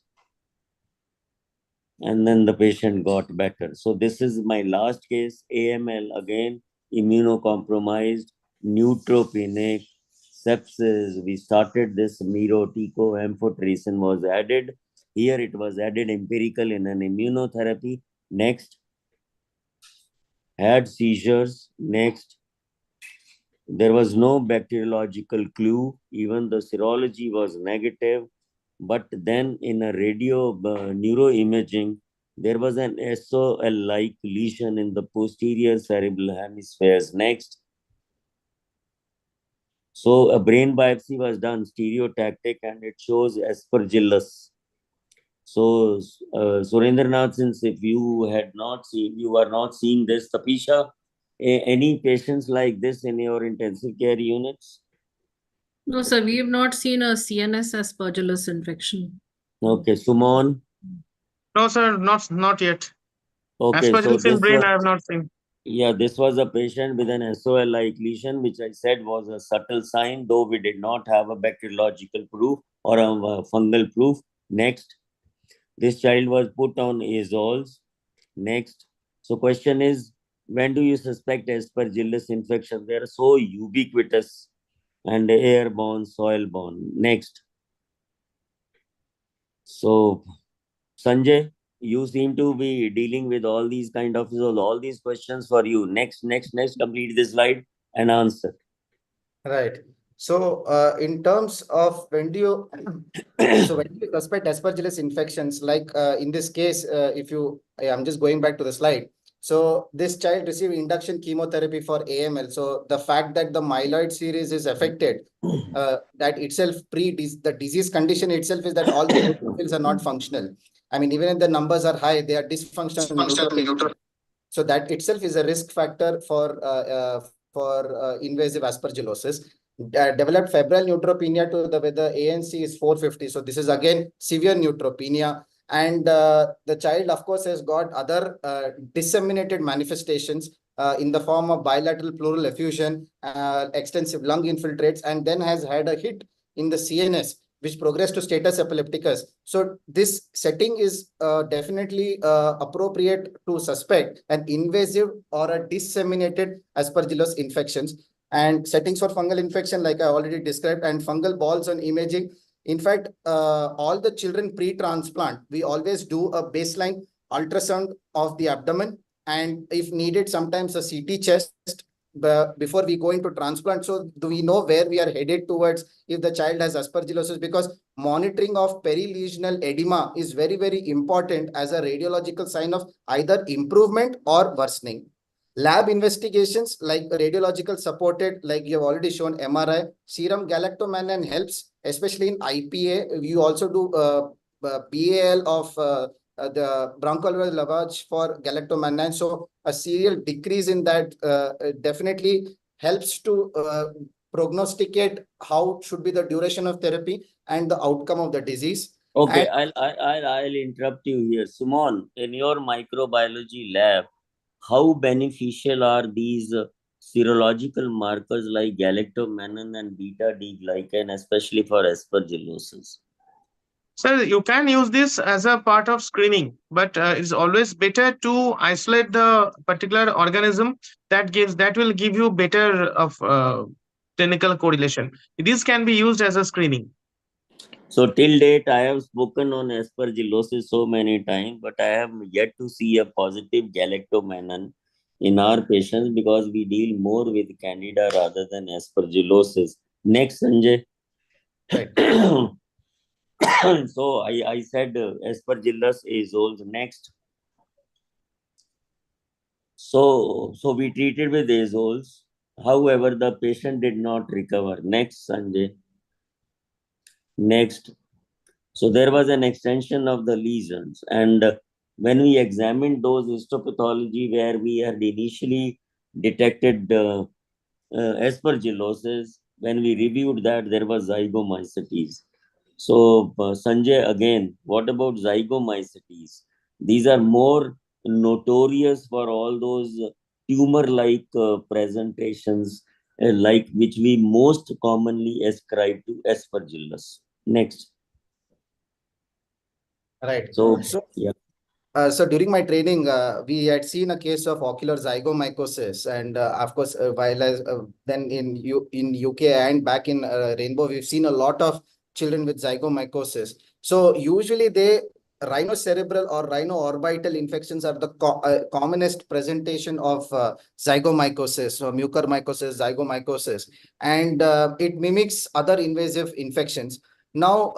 and then the patient got better. So this is my last case, AML again, immunocompromised, neutropenic, sepsis. We started this Mirotico, amphotericin was added. Here it was added empirical in an immunotherapy. Next, had seizures. Next, there was no bacteriological clue. Even the serology was negative. But then in a radio neuroimaging, there was an SOL-like lesion in the posterior cerebral hemispheres. Next. So a brain biopsy was done, stereotactic, and it shows aspergillus. So Surendranath, since if you had not seen, you are not seeing this, Tapisha, any patients like this in your intensive care units? No, sir, we have not seen a CNS aspergillus infection. Okay, Sumon? No, sir, not yet. Okay, Aspergillus so in this brain, was, I have not seen. yeah, this was a patient with an SOL-like lesion, which I said was a subtle sign, though we did not have a bacteriological proof or a fungal proof. Next, this child was put on azoles. Next, so question is, when do you suspect aspergillus infection? They are so ubiquitous and airborne, soil-borne. Next. So, Sanjay, you seem to be dealing with all these kind of all these questions for you. Next, complete this slide and answer. Right. So, in terms of when do you, so when you suspect aspergillus infections, like in this case, I'm just going back to the slide. So this child received induction chemotherapy for AML. So the fact that the myeloid series is affected, that itself the disease condition itself is that all the neutrophils are not functional. I mean, even if the numbers are high, they are dysfunctional neutrophils. So that itself is a risk factor for invasive aspergillosis. Developed febrile neutropenia to where the ANC is 450. So this is again severe neutropenia. And the child, of course, has got other disseminated manifestations in the form of bilateral pleural effusion, extensive lung infiltrates, and then has had a hit in the CNS, which progressed to status epilepticus. So this setting is definitely appropriate to suspect an invasive or a disseminated aspergillus infections. And settings for fungal infection, like I already described, and fungal balls on imaging. In fact, all the children pre-transplant, we always do a baseline ultrasound of the abdomen, and if needed, sometimes a CT chest before we go into transplant. So do we know where we are headed towards if the child has aspergillosis? Because monitoring of perilesional edema is very, very important as a radiological sign of either improvement or worsening. Lab investigations like radiological supported, like you have already shown MRI, serum galactomannan helps, especially in IPA. You also do BAL of the bronchoalveolar lavage for galactomannan. So a serial decrease in that definitely helps to prognosticate how should be the duration of therapy and the outcome of the disease. Okay, I'll interrupt you here. Suman, in your microbiology lab, how beneficial are these serological markers like galactomannan and beta-D-glycan, especially for aspergillosis? So you can use this as a part of screening, but it's always better to isolate the particular organism that will give you better of clinical correlation. This can be used as a screening. So till date, I have spoken on aspergillosis so many times, but I have yet to see a positive galactomannan in our patients because we deal more with candida rather than aspergillosis. Next, Sanjay. Right. So I said aspergillus azoles. Next. So we treated with azoles. However, the patient did not recover. Next, Sanjay. Next. So there was an extension of the lesions. And when we examined those histopathology where we had initially detected aspergillosis, when we reviewed that, there was zygomycetes. So Sanjay, again, what about zygomycetes? These are more notorious for all those tumor-like presentations, like which we most commonly ascribe to aspergillus. Next. Right. So, yeah. So during my training, we had seen a case of ocular zygomycosis, and of course, then in UK and back in Rainbow, we've seen a lot of children with zygomycosis. So usually rhinocerebral or rhinoorbital infections are the commonest presentation of zygomycosis or mucormycosis, zygomycosis, and it mimics other invasive infections. Now,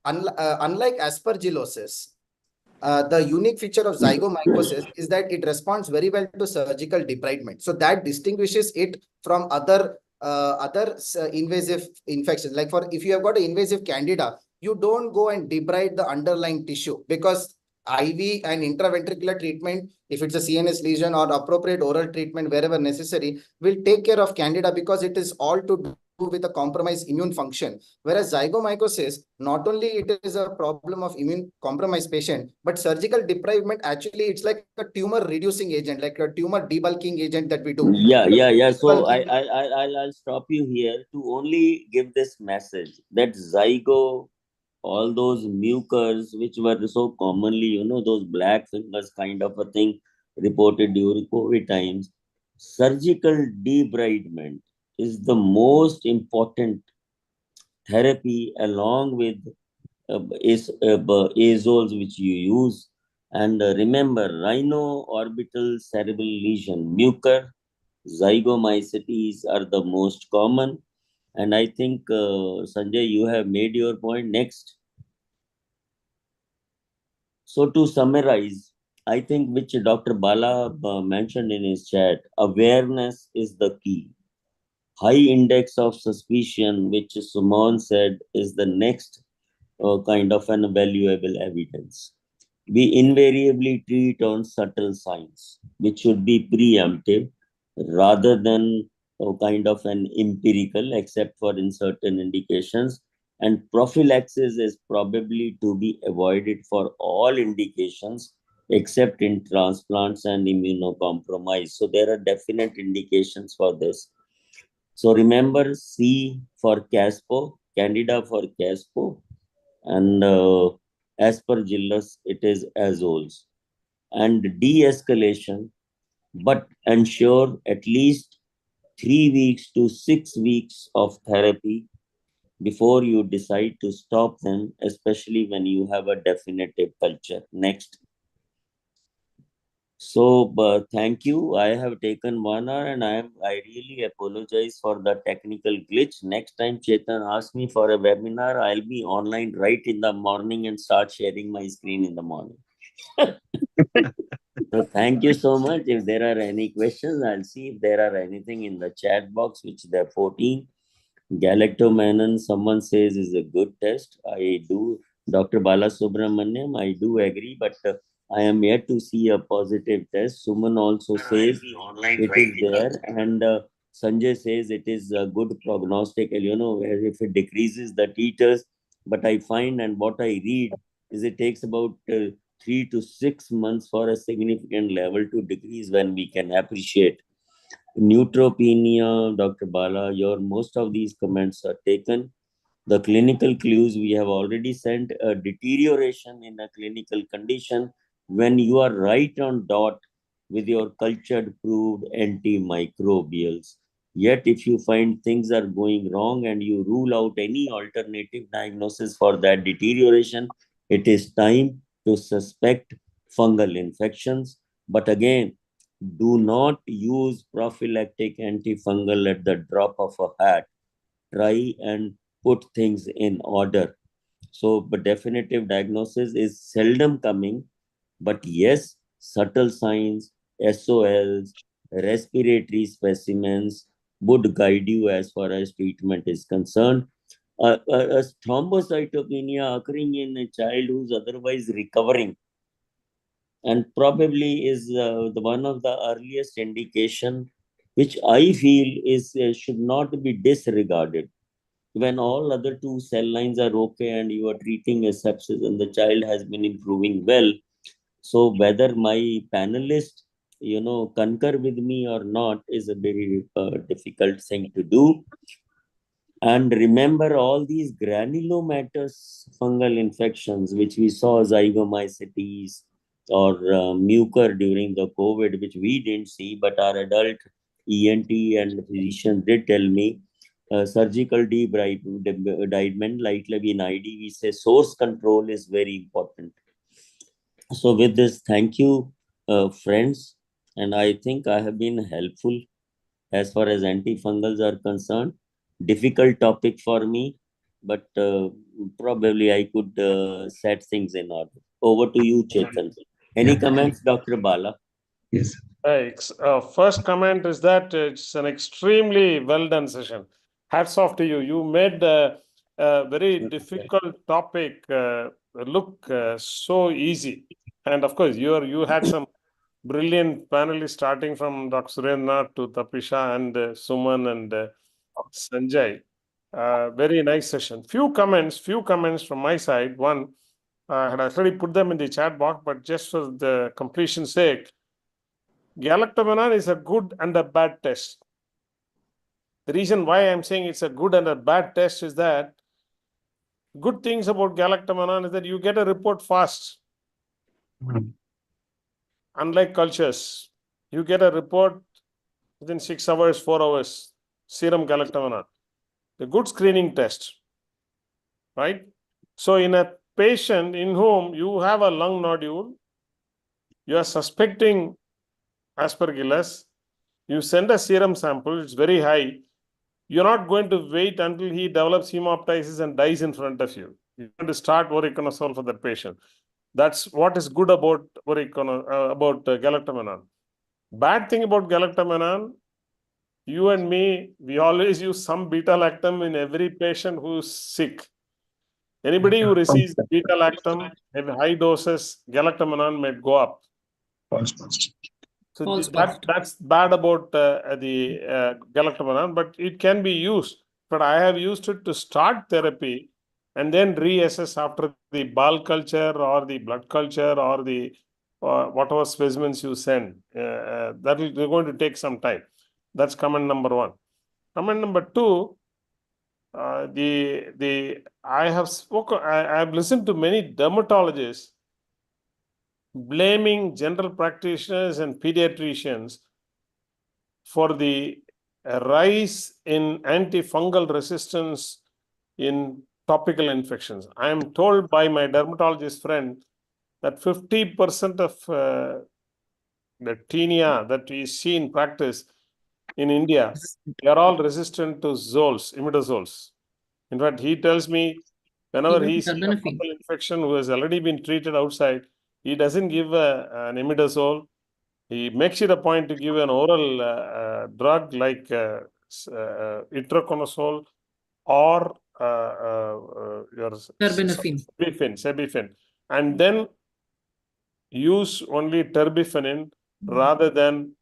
unlike aspergillosis, the unique feature of zygomycosis is that it responds very well to surgical debridement. So that distinguishes it from other invasive infections. Like if you have got an invasive candida, you don't go and debride the underlying tissue because IV and intraventricular treatment, if it's a CNS lesion or appropriate oral treatment wherever necessary, will take care of candida because it is all to do with a compromised immune function. Whereas zygomycosis, not only it is a problem of immune compromised patient, but surgical debridement, actually it's like a tumor reducing agent, like a tumor debulking agent that we do. Yeah. So I'll stop you here to only give this message that zygo, all those mucors which were so commonly, those black fingers kind of a thing reported during COVID times, surgical debridement is the most important therapy along with azoles which you use. And remember, rhino-orbital cerebral lesion, mucor, zygomycetes are the most common. And I think, Sanjay, you have made your point. Next. So to summarize, I think which Dr. Bala mentioned in his chat, awareness is the key. High index of suspicion, which Sumon said, is the next kind of an valuable evidence. We invariably treat on subtle signs, which should be preemptive rather than kind of an empirical, except for in certain indications. And prophylaxis is probably to be avoided for all indications except in transplants and immunocompromised. So there are definite indications for this. So remember C for Caspo, Candida for Caspo, and Aspergillus, it is azoles. And de-escalation, but ensure at least 3 weeks to 6 weeks of therapy before you decide to stop them, especially when you have a definitive culture. Next. So thank you. I have taken 1 hour and I really apologize for the technical glitch. Next time Chetan asks me for a webinar, I'll be online right in the morning and start sharing my screen in the morning. So thank you so much. If there are any questions, I'll see if there are anything in the chat box, which there are 14. Galactomannan, someone says is a good test. I do. Dr. Bala Subramaniam, I do agree, but I am yet to see a positive test. Suman also says it is there, and Sanjay says it is a good prognostic. You know, if it decreases the titers, but I find and what I read is it takes about 3 to 6 months for a significant level to decrease when we can appreciate. Neutropenia, Dr. Bala, most of these comments are taken. The clinical clues we have already sent a deterioration in a clinical condition when you are right on dot with your cultured proved antimicrobials. Yet if you find things are going wrong and you rule out any alternative diagnosis for that deterioration, it is time to suspect fungal infections. But again, do not use prophylactic antifungal at the drop of a hat. Try and put things in order. So, but definitive diagnosis is seldom coming. But yes, subtle signs, SOLs, respiratory specimens would guide you as far as treatment is concerned. A thrombocytopenia occurring in a child who's otherwise recovering and probably is the one of the earliest indication which I feel is should not be disregarded. When all other 2 cell lines are okay and you are treating a sepsis and the child has been improving well, so whether my panelists, concur with me or not is a very difficult thing to do. And remember all these granulomatous fungal infections, which we saw zygomycetes or mucor during the COVID, which we didn't see, but our adult ENT and physicians did tell me. Surgical debridement, like in ID, we say source control is very important. So with this, thank you, friends. And I think I have been helpful as far as antifungals are concerned. Difficult topic for me, but probably I could set things in order. Over to you, Chetan. Any comments, Dr. Bala? Yes. First comment is that it's an extremely well done session. Hats off to you. You made a very difficult topic look so easy. And of course, you had some brilliant panelists starting from Dr. Surendra to Tapisha and Suman and Sanjay. Very nice session. Few comments from my side. One, I had actually put them in the chat box, but just for the completion's sake, galactomannan is a good and a bad test. The reason why I'm saying it's a good and a bad test is that good things about galactomannan is that you get a report fast. Unlike cultures, you get a report within 6 hours, 4 hours, serum galactomannan. The good screening test, right? So in a patient in whom you have a lung nodule, you are suspecting aspergillus, you send a serum sample, it's very high. You're not going to wait until he develops hemoptysis and dies in front of you. You're going to start voriconazole for that patient. That's what is good about galactomannan. Bad thing about galactomannan, you and me, we always use some beta-lactam in every patient who's sick. Anybody who receives beta-lactam in high doses, galactomannan may go up. So that's bad about the galactomannan, but it can be used. But I have used it to start therapy and then reassess after the ball culture or the blood culture or the whatever specimens you send. They're going to take some time. That's comment number one. Comment number two. I have listened to many dermatologists blaming general practitioners and pediatricians for the rise in antifungal resistance in topical infections. I am told by my dermatologist friend that 50% of the tinea that we see in practice in India, they are all resistant to zoles, imidazoles. In fact, he tells me whenever he sees a fungal infection who has already been treated outside, he doesn't give an imidazole. He makes it a point to give an oral drug like itraconazole or your Sebifin, and then use only terbinafine rather than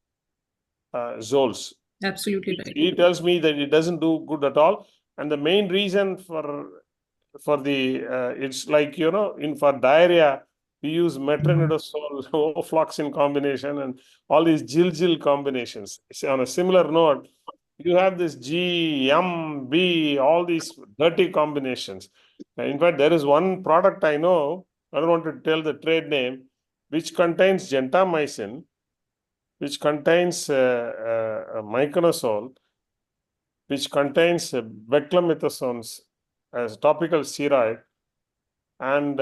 zoles. Absolutely right. He tells me that it doesn't do good at all, and the main reason for the it's like, you know, for diarrhea we use metronidazole, ofloxacin combination, and all these Gil combinations. On a similar note, you have this G, M, B, all these dirty combinations. In fact, there is one product I know, I don't want to tell the trade name, which contains gentamicin, which contains miconazole, which contains beclomethasone as topical steroid, and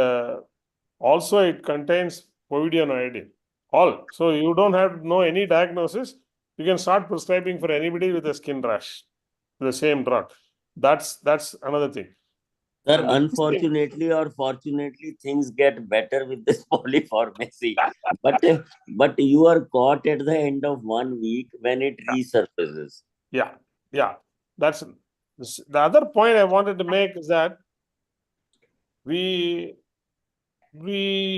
also it contains povidone iodine. All. So you don't have to know any diagnosis. You can start prescribing for anybody with a skin rash, the same drug. That's another thing. Sir, unfortunately or fortunately, things get better with this polypharmacy. but you are caught at the end of 1 week when it resurfaces. Yeah. That's the other point I wanted to make is that we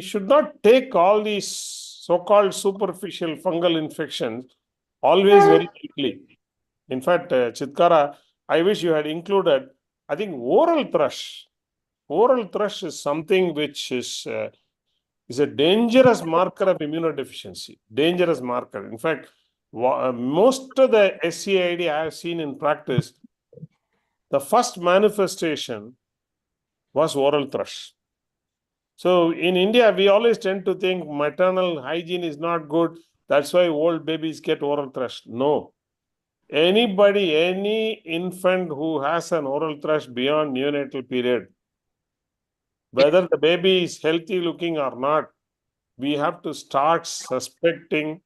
should not take all these so-called superficial fungal infections always very quickly. In fact, Chitkara, I wish you had included, I think oral thrush. Oral thrush is something which is a dangerous marker of immunodeficiency. Dangerous marker. In fact, most of the SCID I have seen in practice, the first manifestation was oral thrush. So in India, we always tend to think maternal hygiene is not good. That's why old babies get oral thrush. No. Anybody, any infant who has an oral thrush beyond neonatal period, whether the baby is healthy looking or not, we have to start suspecting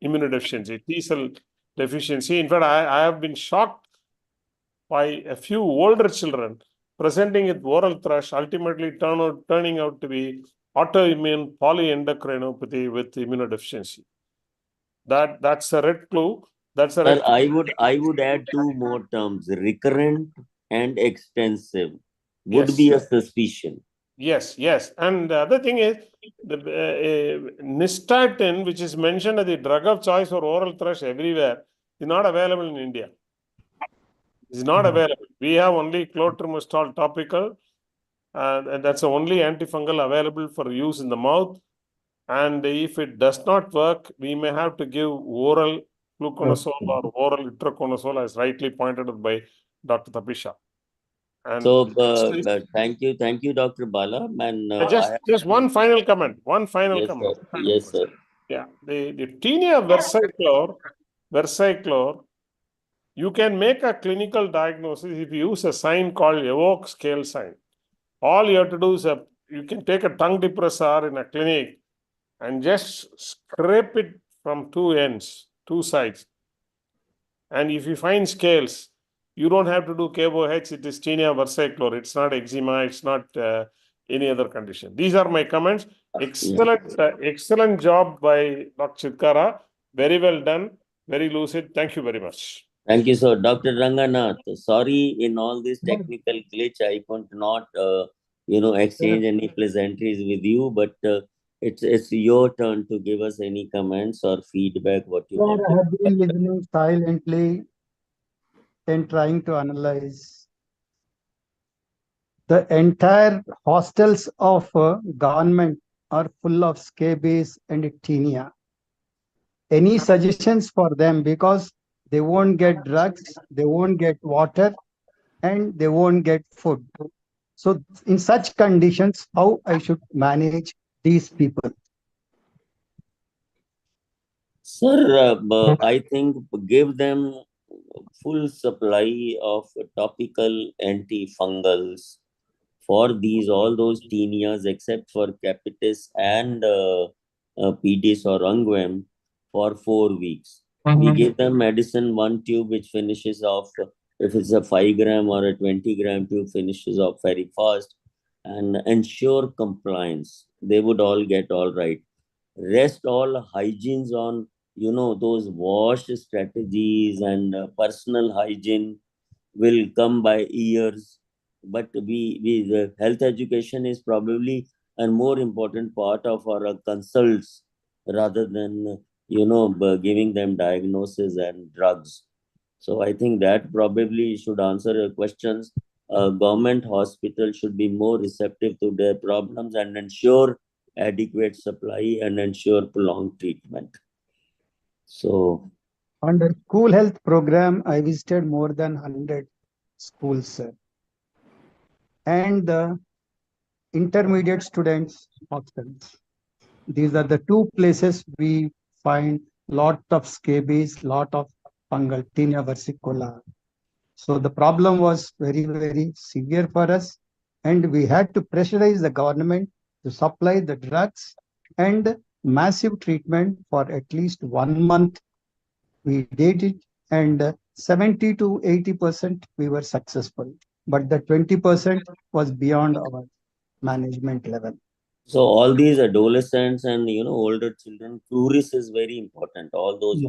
immunodeficiency, T-cell deficiency. In fact, I have been shocked by a few older children presenting with oral thrush, ultimately turning out to be autoimmune polyendocrinopathy with immunodeficiency. That's a red clue. That's a red clue. I would add two more terms: recurrent and extensive would be a suspicion. Yes. And the other thing is the nystatin, which is mentioned as the drug of choice for oral thrush everywhere, is not available in India. It's not available. We have only clotrimazole topical, and that's the only antifungal available for use in the mouth. And if it does not work, we may have to give oral fluconazole or oral itraconazole, as rightly pointed out by Dr. Tapisha. And so thank you, Dr. Bala. And just one final comment. Sir. Yes, sir. Yeah, the tinea versicolor, you can make a clinical diagnosis if you use a sign called evoke scale sign. all you have to do is you can take a tongue depressor in a clinic and just scrape it from two ends, two sides. And if you find scales, you don't have to do KOH, it is tinea versicolor. It's not eczema, it's not any other condition. These are my comments. Excellent job by Dr. Chitkara. Very well done, very lucid. Thank you very much. Thank you, sir. Dr. Ranganath, sorry in all this technical glitch, I could not, exchange any pleasantries with you, but it's your turn to give us any comments or feedback, what you want. I have been listening silently and trying to analyze. The entire hostels of government are full of scabies and tinea. Any suggestions for them, because they won't get drugs, they won't get water, and they won't get food. So in such conditions, how I should manage these people? Sir, I think give them full supply of topical antifungals for all those tenias, except for capitis and pedis or unguem, for 4 weeks. We give them medicine, one tube which finishes off, if it's a 5 gram or a 20 gram tube, finishes off very fast, and ensure compliance. They would all get all right. Rest all hygienes on, those wash strategies and personal hygiene will come by years. But the health education is probably a more important part of our consults rather than, giving them diagnosis and drugs. So I think that probably should answer your questions. Government hospital should be more receptive to their problems and ensure adequate supply and ensure prolonged treatment. So under school health program, I visited more than 100 schools, sir. And the intermediate students hostels. These are the two places we find lot of scabies, lot of fungal tinea versicolor. So the problem was very, very severe for us, and we had to pressurize the government to supply the drugs and massive treatment for at least 1 month. We did it, and 70 to 80% we were successful, but the 20% was beyond our management level. So all these adolescents and older children, fluoris is very important. All those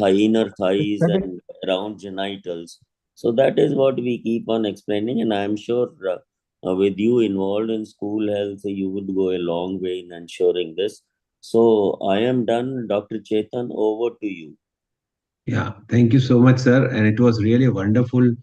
inner thighs and around genitals. So that is what we keep on explaining, and I am sure with you involved in school health, you would go a long way in ensuring this. So I am done. Dr. Chetan, over to you. Yeah, thank you so much, sir. And it was really a wonderful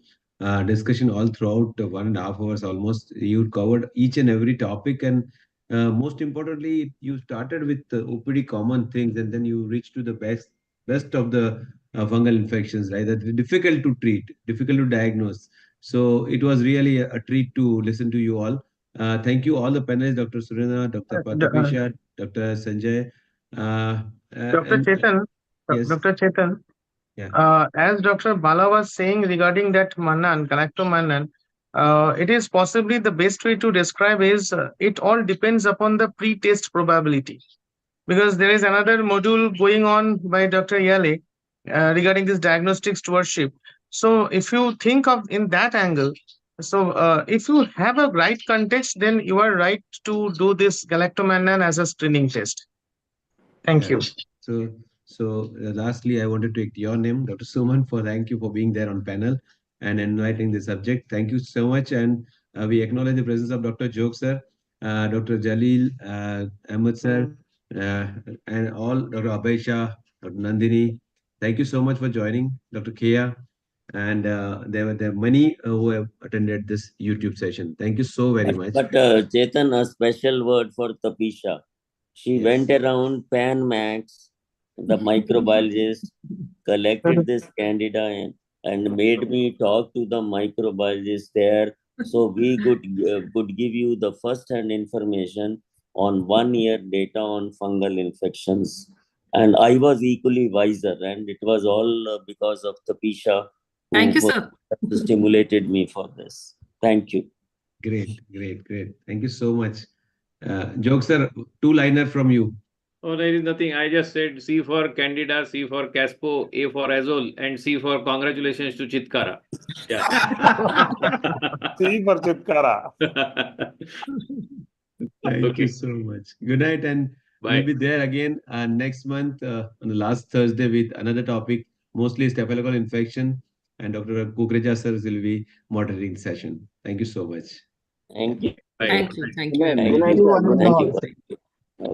discussion all throughout 1.5 hours almost. You covered each and every topic, and most importantly, you started with OPD common things, and then you reached to the best of the fungal infections, right? That's difficult to treat, difficult to diagnose. So it was really a treat to listen to you all. Thank you all the panelists, Dr. Surendra, Dr. Patapisha, Dr. Sanjay. Dr. Chetan, yes. Dr. Chetan, as Dr. Bala was saying regarding that Mannan, galactomannan, it is possibly the best way to describe is it all depends upon the pre-test probability. Because there is another module going on by Dr. Yale regarding this diagnostic stewardship. So if you think of in that angle, so if you have a right context, then you are right to do this galactomannan as a screening test. Thank you. So lastly, I wanted to take your name, Dr. Suman, thank you for being there on panel and inviting the subject. Thank you so much. And we acknowledge the presence of Dr. Jog, sir, Dr. Jalil, Ahmed, sir, and all, Dr. Abhay, Dr. Nandini. Thank you so much for joining, Dr. Kia. And there were many who have attended this YouTube session. Thank you so very much. But Chetan, a special word for Tapisha. She went around Pan Max, the microbiologist, collected this candida and made me talk to the microbiologist there. So we could give you the first-hand information on 1 year data on fungal infections. And I was equally wiser, and it was all because of Tapisha, Thank you, sir. who stimulated me for this. Thank you. Great, great, great. Thank you so much. Joke sir, two-liner from you. Oh, there is nothing. I just said C for Candida, C for Caspo, A for Azole, and C for congratulations to Chitkara. Yeah. C for Chitkara. Thank you so much. Good night, and Bye. we'll be there again next month on the last Thursday with another topic, mostly staphylococcal infection, and Dr. Kukreja sir will be moderating the session. Thank you so much. Thank you. Bye. Thank you. Thank you. Thank everyone. you. one and Thank all. you.